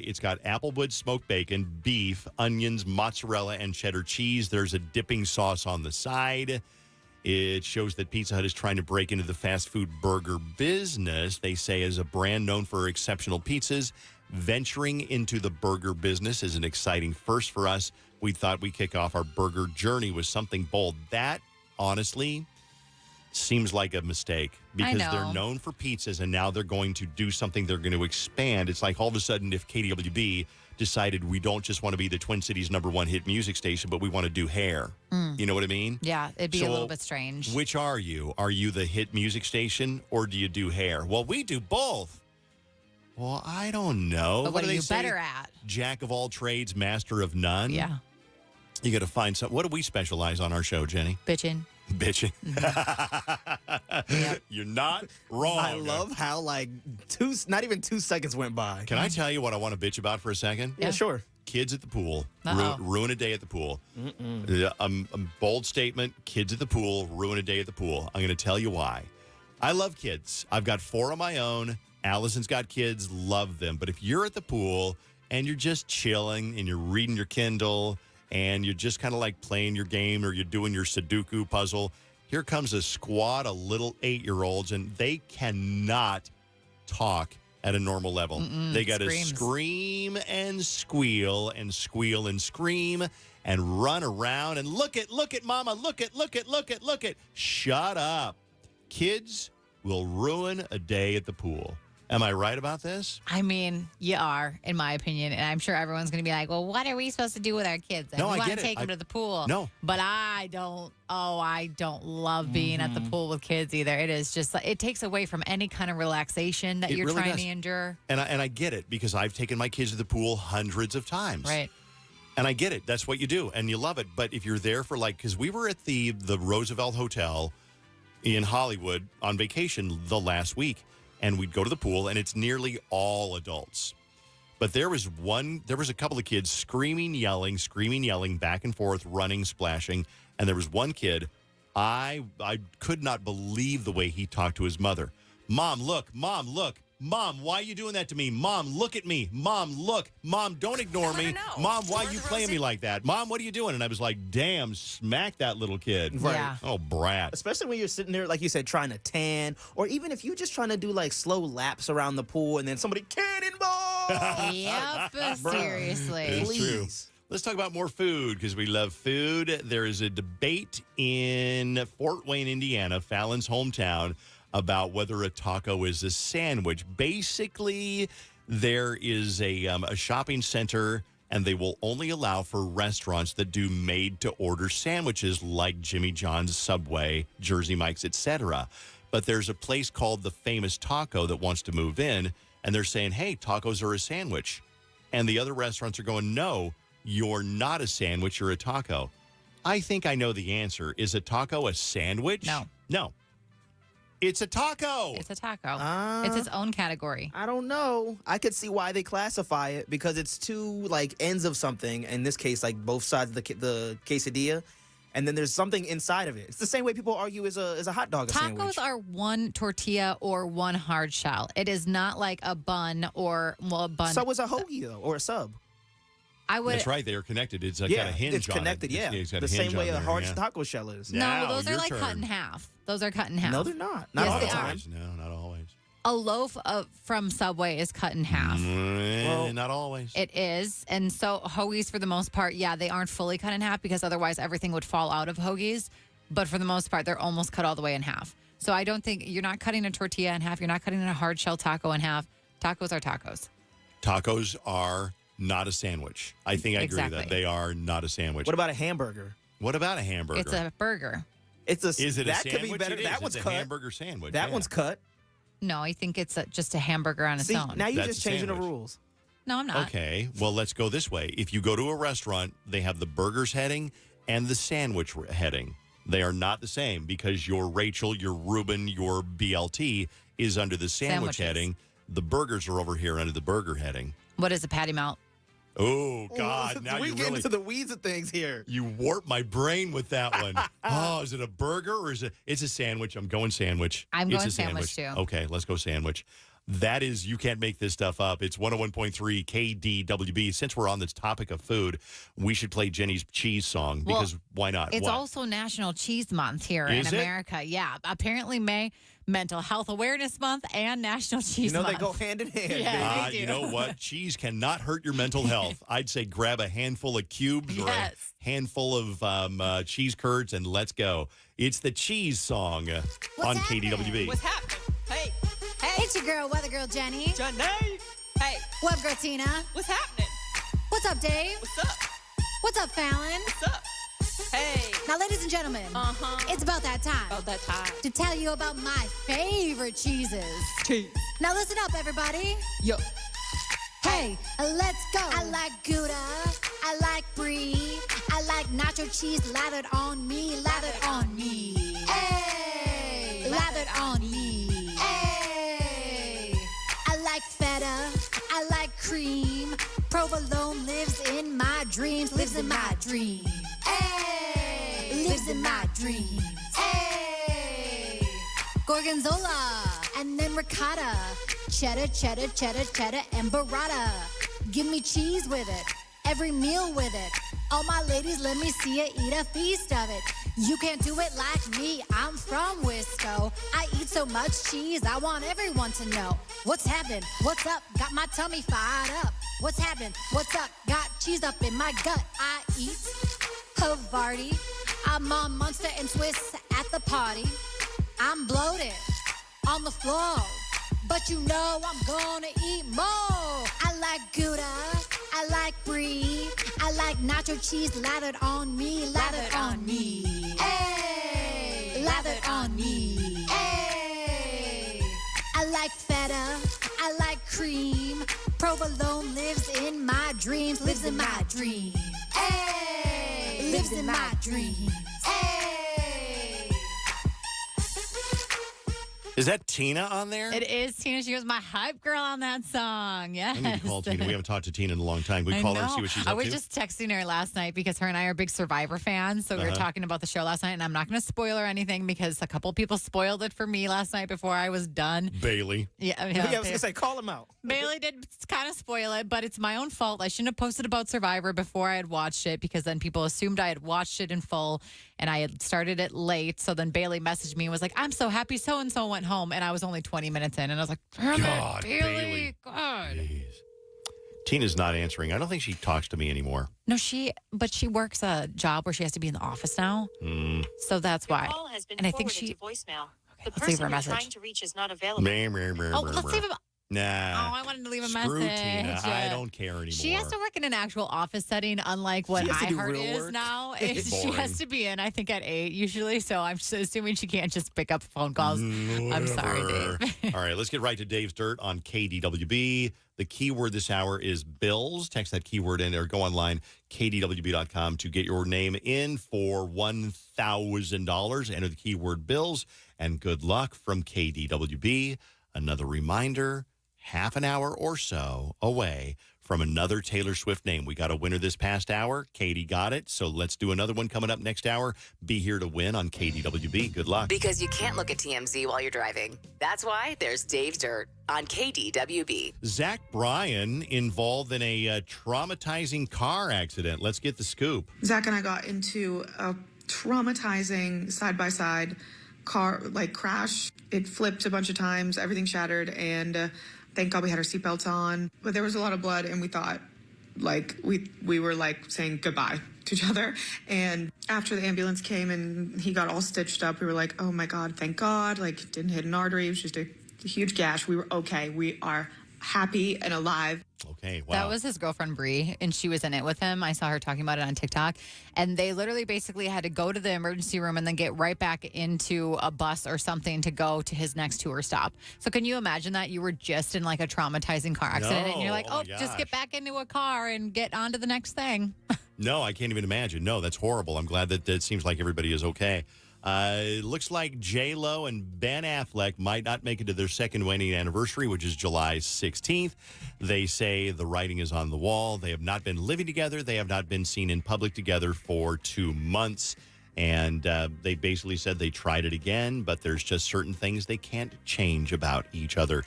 It's got applewood smoked bacon, beef, onions, mozzarella, and cheddar cheese. There's a dipping sauce on the side. It shows that Pizza Hut is trying to break into the fast food burger business. They say as a brand known for exceptional pizzas, venturing into the burger business is an exciting first for us. We thought we'd kick off our burger journey with something bold. That, honestly, seems like a mistake because they're known for pizzas and now they're going to do something. They're going to expand. It's like all of a sudden if KDWB decided we don't just want to be the Twin Cities #1 hit music station, but we want to do hair. You know what I mean? Yeah, it'd be a little bit strange. Which are you? Are you the hit music station or do you do hair? Well, we do both. Well, I don't know. But what do are they you say? better at? Jack of all trades, master of none. Yeah. You got to find something. What do we specialize on our show, Jenny? Bitching. Bitching. You're not wrong. I love how not even 2 seconds went by. Can I tell you what I want to bitch about for a second? Yeah, sure. Kids at the pool. Uh-oh. Ruin a day at the pool. A bold statement. Kids at the pool. Ruin a day at the pool. I'm going to tell you why. I love kids. I've got 4 of my own. Allison's got kids. Love them. But if you're at the pool and you're just chilling and you're reading your Kindle and you're just kind of like playing your game or you're doing your Sudoku puzzle, here comes a squad of little 8-year-olds, and they cannot talk at a normal level. They got to scream and squeal and squeal and scream and run around and look at mama, look at. Shut up. Kids will ruin a day at the pool. Am I right about this? I mean, you are, in my opinion. And I'm sure everyone's going to be like, well, what are we supposed to do with our kids? No, we I want get to it. take them to the pool. No. But I don't love being at the pool with kids either. It is just, it takes away from any kind of relaxation that you're really trying does. to endure. And I get it because I've taken my kids to the pool hundreds of times. Right. And I get it. That's what you do. And you love it. But if you're there for because we were at the Roosevelt Hotel in Hollywood on vacation the last week. And we'd go to the pool, and it's nearly all adults. But there was a couple of kids screaming, yelling, back and forth, running, splashing. And there was one kid, I could not believe the way he talked to his mother. Mom, look. Mom, why are you doing that to me? Mom, look at me. Mom, look. Mom, don't ignore me. Mom, why are you playing me like that? Mom, what are you doing? And I was like, damn, smack that little kid. Right. Yeah. Oh, brat. Especially when you're sitting there, like you said, trying to tan, or even if you're just trying to do slow laps around the pool and then somebody cannonball. Yep, seriously. It's true. Let's talk about more food because we love food. There is a debate in Fort Wayne, Indiana, Fallon's hometown, about whether a taco is a sandwich. Basically, there is a shopping center, and they will only allow for restaurants that do made-to-order sandwiches like Jimmy John's, Subway, Jersey Mike's, etc. But there's a place called the Famous Taco that wants to move in, and they're saying, hey, tacos are a sandwich. And the other restaurants are going, no, you're not a sandwich, you're a taco. I think I know the answer. Is a taco a sandwich? No. No. It's a taco. It's a taco. It's its own category. I don't know. I could see why they classify it because it's two like ends of something. In this case, like both sides of the quesadilla, and then there's something inside of it. It's the same way people argue is a hot dog a sandwich. Tacos are one tortilla or one hard shell. It is not like a bun or a bun. So is a hoagie though, or a sub. That's right. They are connected. It's got a hinge it's connected, on it. Yeah. It's got the a hinge same way on a there, hard yeah. taco shell is. No, those are like cut in half. Those are cut in half. No, they're not. Not Yes, all the they are. time. No, not always. A loaf from Subway is cut in half. Not always. It is. And so hoagies, for the most part, they aren't fully cut in half because otherwise everything would fall out of hoagies. But for the most part, they're almost cut all the way in half. So I don't think you're not cutting a tortilla in half. You're not cutting a hard shell taco in half. Tacos are tacos. Tacos are not a sandwich. I think I agree with that. They are not a sandwich. What about a hamburger? What about a hamburger? It's a burger. It's a. Is it that a could sandwich? be better. It That is. one's It's cut. a hamburger sandwich. That one's cut. No, I think it's just a hamburger on its See, own. now you're That's just a changing the sandwich. rules. No, I'm not. Okay, well, let's go this way. If you go to a restaurant, they have the burgers heading and the sandwich heading. They are not the same because your Rachel, your Reuben, your BLT is under the sandwich Sandwiches. heading. The burgers are over here under the burger heading. What is a patty melt? Oh, God. Now we you get really... into the weeds of things here. You warped my brain with that one. Oh, is it a burger or is it? It's a sandwich. I'm going sandwich. I'm It's going a sandwich, too. Okay, let's go sandwich. That is, you can't make this stuff up. It's 101.3 KDWB. Since we're on this topic of food, we should play Jenny's cheese song because why not? It's What? also National Cheese Month here Is in it? America. Yeah. Apparently May, Mental Health Awareness Month and National Cheese Month. They go hand in hand. Yeah, they do. You know what? Cheese cannot hurt your mental health. I'd say grab a handful of cubes or a handful of cheese curds and let's go. It's the cheese song on KDWB. What's happening? Hey. Hey. It's your girl, Weather Girl Jenny. Jenny. Hey. Web Girl Tina. What's happening? What's up, Dave? What's up? What's up, Fallon? What's up? Hey. Now, ladies and gentlemen, it's about that time. About that time. To tell you about my favorite cheeses. Cheese. Now, listen up, everybody. Yo. Hey, let's go. I like Gouda. I like Brie. I like nacho cheese lathered on me. Lathered on me. Hey. Lathered on me. Hey. I like feta. I like cream. Provolone lives in my dreams. Lives in my dreams. Hey. Lives in my dreams. Hey. Gorgonzola. And then ricotta. Cheddar, cheddar, cheddar, cheddar, and burrata. Give me cheese with it. Every meal with it. All my ladies, let me see you eat a feast of it. You can't do it like me. I'm from Wisco. I eat so much cheese, I want everyone to know. What's happened? What's up? Got my tummy fired up. What's happened? What's up? Got cheese up in my gut. I eat Havarti. I'm on Munster and Swiss at the party. I'm bloated on the floor. But you know I'm gonna eat more. I like Gouda. I like Brie. I like nacho cheese lathered on me. Lathered on me. Hey. Lathered on me. Hey. I like feta. I like cream. Provolone lives in my dreams. Lives in my dreams. Hey. Lives in my dreams. Hey. Is that Tina on there? It is Tina. She was my hype girl on that song. Yes. I need to call Tina. We haven't talked to Tina in a long time. We call her and see what she's I up was to. just texting her last night because her and I are big Survivor fans. So we were talking about the show last night, and I'm not going to spoil or anything because a couple people spoiled it for me last night before I was done. Bailey. Yeah, I was going to say, call him out. Bailey did kind of spoil it, but it's my own fault. I shouldn't have posted about Survivor before I had watched it because then people assumed I had watched it in full and I had started it late. So then Bailey messaged me and was like, I'm so happy so-and-so went home. And I was only 20 minutes in. And I was like, damn God, it, Bailey. Bailey. God. Jeez. Tina's not answering. I don't think she talks to me anymore. No, but she works a job where she has to be in the office now. So that's why. Call has been and I think forwarded she to voicemail. Let's leave her a message. to reach is not available. Let's leave him. Nah. Oh, I wanted to leave a Screw message. Tina. I don't care anymore. She has to work in an actual office setting, unlike what She has to do iHeart real is work. now. It's She boring. has to be in, I think, at 8 usually. So I'm just assuming she can't just pick up phone calls. I'm sorry, Dave. All right, let's get right to Dave's Dirt on KDWB. The keyword this hour is bills. Text that keyword in or go online, kdwb.com, to get your name in for $1,000. Enter the keyword bills, and good luck from KDWB. Another reminder, half an hour or so away from another Taylor Swift name. We got a winner this past hour. Katie got it. So let's do another one coming up next hour. Be here to win on KDWB. Good luck. Because you can't look at TMZ while you're driving. That's why there's Dave's Dirt on KDWB. Zach Bryan involved in a traumatizing car accident. Let's get the scoop. Zach and I got into a traumatizing side-by-side car crash. It flipped a bunch of times, everything shattered, and thank God we had our seatbelts on. But there was a lot of blood, and we thought we were saying goodbye to each other. And after the ambulance came and he got all stitched up, we were like, oh my God, thank God. Didn't hit an artery. It was just a huge gash. We were okay. We are happy and alive. Okay, wow. That was his girlfriend, Bree, and she was in it with him. I saw her talking about it on TikTok. And they literally basically had to go to the emergency room and then get right back into a bus or something to go to his next tour stop. So can you imagine that? You were just in a traumatizing car accident and you're like, Oh, my just get gosh. back into a car and get on to the next thing. No, I can't even imagine. No, that's horrible. I'm glad that it seems like everybody is okay. It looks like J-Lo and Ben Affleck might not make it to their second wedding anniversary, which is July 16th. They say the writing is on the wall. They have not been living together. They have not been seen in public together for 2 months. And they basically said they tried it again, but there's just certain things they can't change about each other.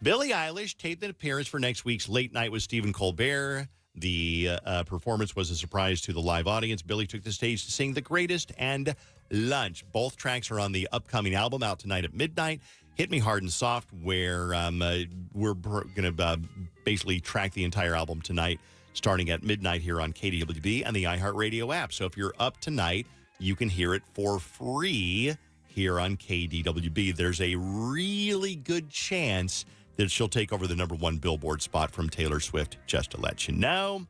Billie Eilish taped an appearance for next week's Late Night with Stephen Colbert. The performance was a surprise to the live audience. Billie took the stage to sing The Greatest and Lunch. Both tracks are on the upcoming album out tonight at midnight. Hit Me Hard and Soft, where we're going to basically track the entire album tonight, starting at midnight here on KDWB and the iHeartRadio app. So if you're up tonight, you can hear it for free here on KDWB. There's a really good chance that she'll take over the #1 Billboard spot from Taylor Swift, just to let you know.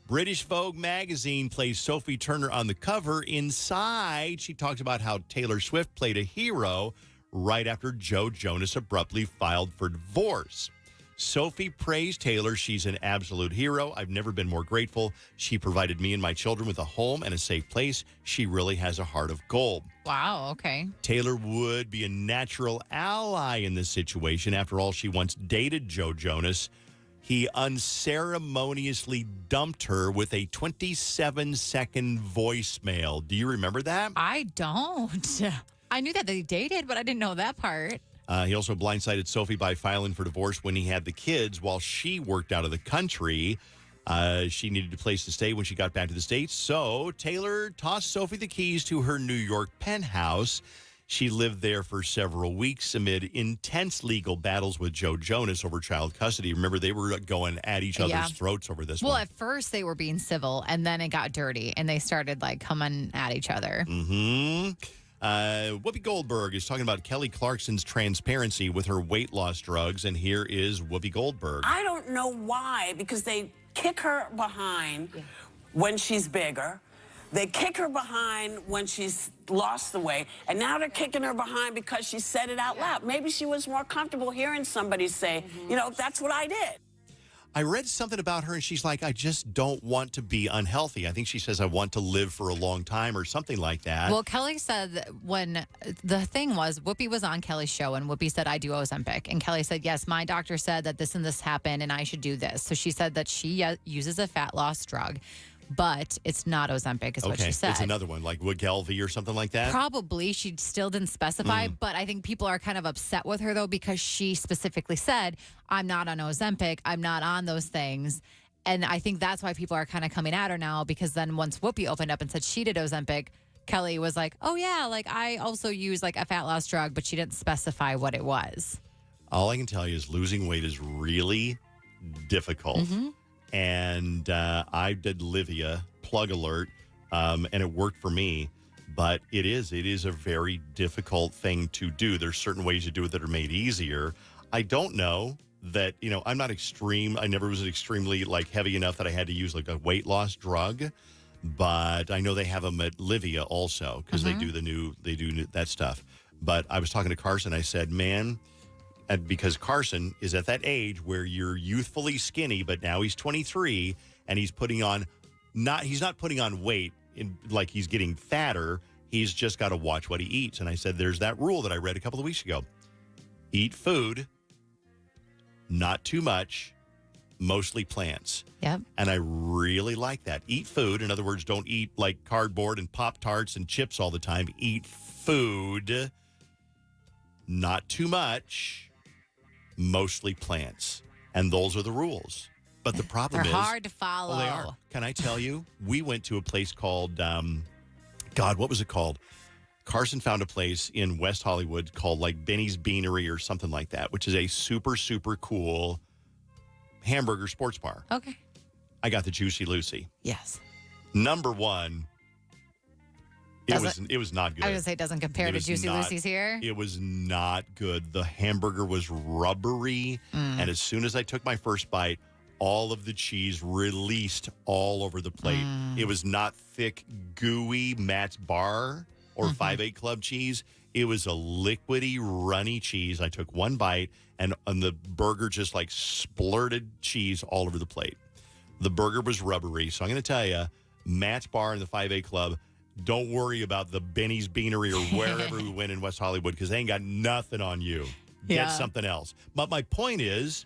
British Vogue magazine plays Sophie Turner on the cover. Inside, she talks about how Taylor Swift played a hero right after Joe Jonas abruptly filed for divorce. Sophie praised Taylor. She's an absolute hero. I've never been more grateful. She provided me and my children with a home and a safe place. She really has a heart of gold. Wow, okay. Taylor would be a natural ally in this situation. After all, she once dated Joe Jonas. He unceremoniously dumped her with a 27-second voicemail. Do you remember that? I don't. I knew that they dated, but I didn't know that part. He also blindsided Sophie by filing for divorce when he had the kids while she worked out of the country. She needed a place to stay when she got back to the States. So Taylor tossed Sophie the keys to her New York penthouse. She lived there for several weeks amid intense legal battles with Joe Jonas over child custody. Remember, they were going at each other's throats over this Well, one. at first they were being civil, and then it got dirty, and they started coming at each other. Mm-hmm. Whoopi Goldberg is talking about Kelly Clarkson's transparency with her weight loss drugs, and here is Whoopi Goldberg. I don't know why, because they kick her behind when she's bigger. They kick her behind when she's lost the weight, and now they're kicking her behind because she said it out loud. Maybe she was more comfortable hearing somebody say, that's what I did. I read something about her, and she's like, I just don't want to be unhealthy. I think she says, I want to live for a long time or something like that. Well, Kelly said that when the thing was, Whoopi was on Kelly's show, and Whoopi said, I do Ozempic. And Kelly said, yes, my doctor said that this and this happened, and I should do this. So she said that she uses a fat loss drug, but it's not Ozempic, is what she said. It's another one, like Wegovy or something like that? Probably. She still didn't specify, but I think people are kind of upset with her, though, because she specifically said, I'm not on Ozempic. I'm not on those things. And I think that's why people are kind of coming at her now, because then once Whoopi opened up and said she did Ozempic, Kelly was like, oh, yeah, I also use a fat loss drug, but she didn't specify what it was. All I can tell you is losing weight is really difficult. Mm-hmm. And I did Livia, plug alert, and it worked for me. But it is a very difficult thing to do. There's certain ways you do it that are made easier. I don't know that, I'm not extreme. I never was extremely heavy enough that I had to use a weight loss drug. But I know they have them at Livia also because they do that stuff. But I was talking to Carson. I said, man, and because Carson is at that age where you're youthfully skinny, but now he's 23 and he's not putting on weight like he's getting fatter. He's just got to watch what he eats. And I said, there's that rule that I read a couple of weeks ago. Eat food, not too much, mostly plants. Yep. And I really like that. Eat food. In other words, don't eat cardboard and Pop-Tarts and chips all the time. Eat food, not too much, mostly plants. And those are the rules. But the problem They're is... hard to follow. Well, they are. Can I tell you? We went to a place called... what was it called? Carson found a place in West Hollywood called Benny's Beanery or something like that, which is a super, super cool hamburger sports bar. Okay. I got the Juicy Lucy. Yes. Number one, it was not good. I was going to say it doesn't compare to Juicy Lucy's here. It was not good. The hamburger was rubbery, and as soon as I took my first bite, all of the cheese released all over the plate. It was not thick, gooey Matt's Bar or 5-8 Club cheese. It was a liquidy, runny cheese. I took one bite, and the burger just splurted cheese all over the plate. The burger was rubbery. So I'm going to tell you, Matt's Bar and the 5-8 Club, don't worry about the Benny's Beanery or wherever we went in West Hollywood because they ain't got nothing on you. Get something else. But my point is,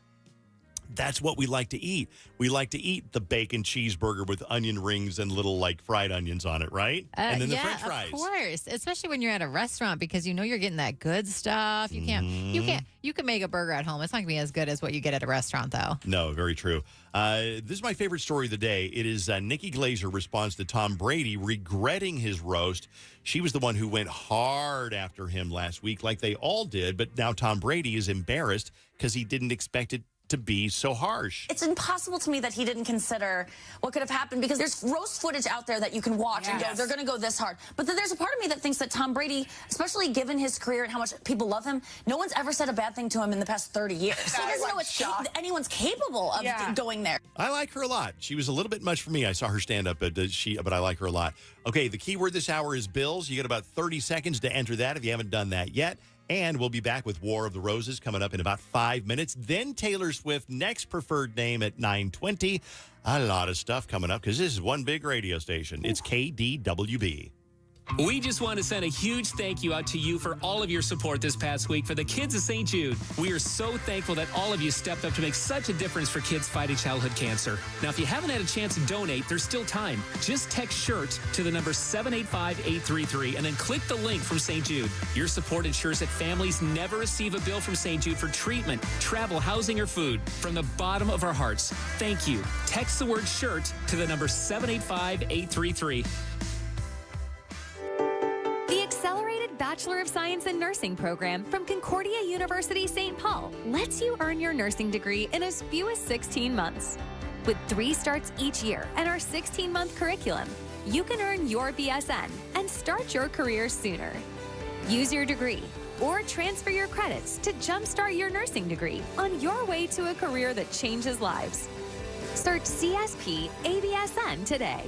that's what we like to eat. We like to eat the bacon cheeseburger with onion rings and little fried onions on it, right? And then the French fries. Of course, especially when you're at a restaurant because you're getting that good stuff. You can make a burger at home. It's not gonna be as good as what you get at a restaurant, though. No, very true. This is my favorite story of the day. It is Nikki Glazer responds to Tom Brady regretting his roast. She was the one who went hard after him last week, like they all did. But now Tom Brady is embarrassed because he didn't expect it to be so harsh. It's impossible to me that he didn't consider what could have happened because there's roast footage out there that you can watch and go, they're going to go this hard. But then there's a part of me that thinks that Tom Brady, especially given his career and how much people love him, no one's ever said a bad thing to him in the past 30 years. So he doesn't know anyone's capable of going there. I like her a lot. She was a little bit much for me. I saw her stand up, but I like her a lot. Okay, the key word this hour is bills. You got about 30 seconds to enter that if you haven't done that yet. And we'll be back with War of the Roses coming up in about 5 minutes. Then Taylor Swift, next preferred name at 9:20. A lot of stuff coming up because this is one big radio station. It's KDWB. We just want to send a huge thank you out to you for all of your support this past week for the kids of St. Jude. We are so thankful that all of you stepped up to make such a difference for kids fighting childhood cancer. Now, if you haven't had a chance to donate, there's still time. Just text SHIRT to the number 785-833 and then click the link from St. Jude. Your support ensures that families never receive a bill from St. Jude for treatment, travel, housing, or food. From the bottom of our hearts, thank you. Text the word SHIRT to the number 785-833. The Accelerated Bachelor of Science in Nursing program from Concordia University St. Paul lets you earn your nursing degree in as few as 16 months. With 3 starts each year and our 16-month curriculum, you can earn your BSN and start your career sooner. Use your degree or transfer your credits to jumpstart your nursing degree on your way to a career that changes lives. Search CSP ABSN today.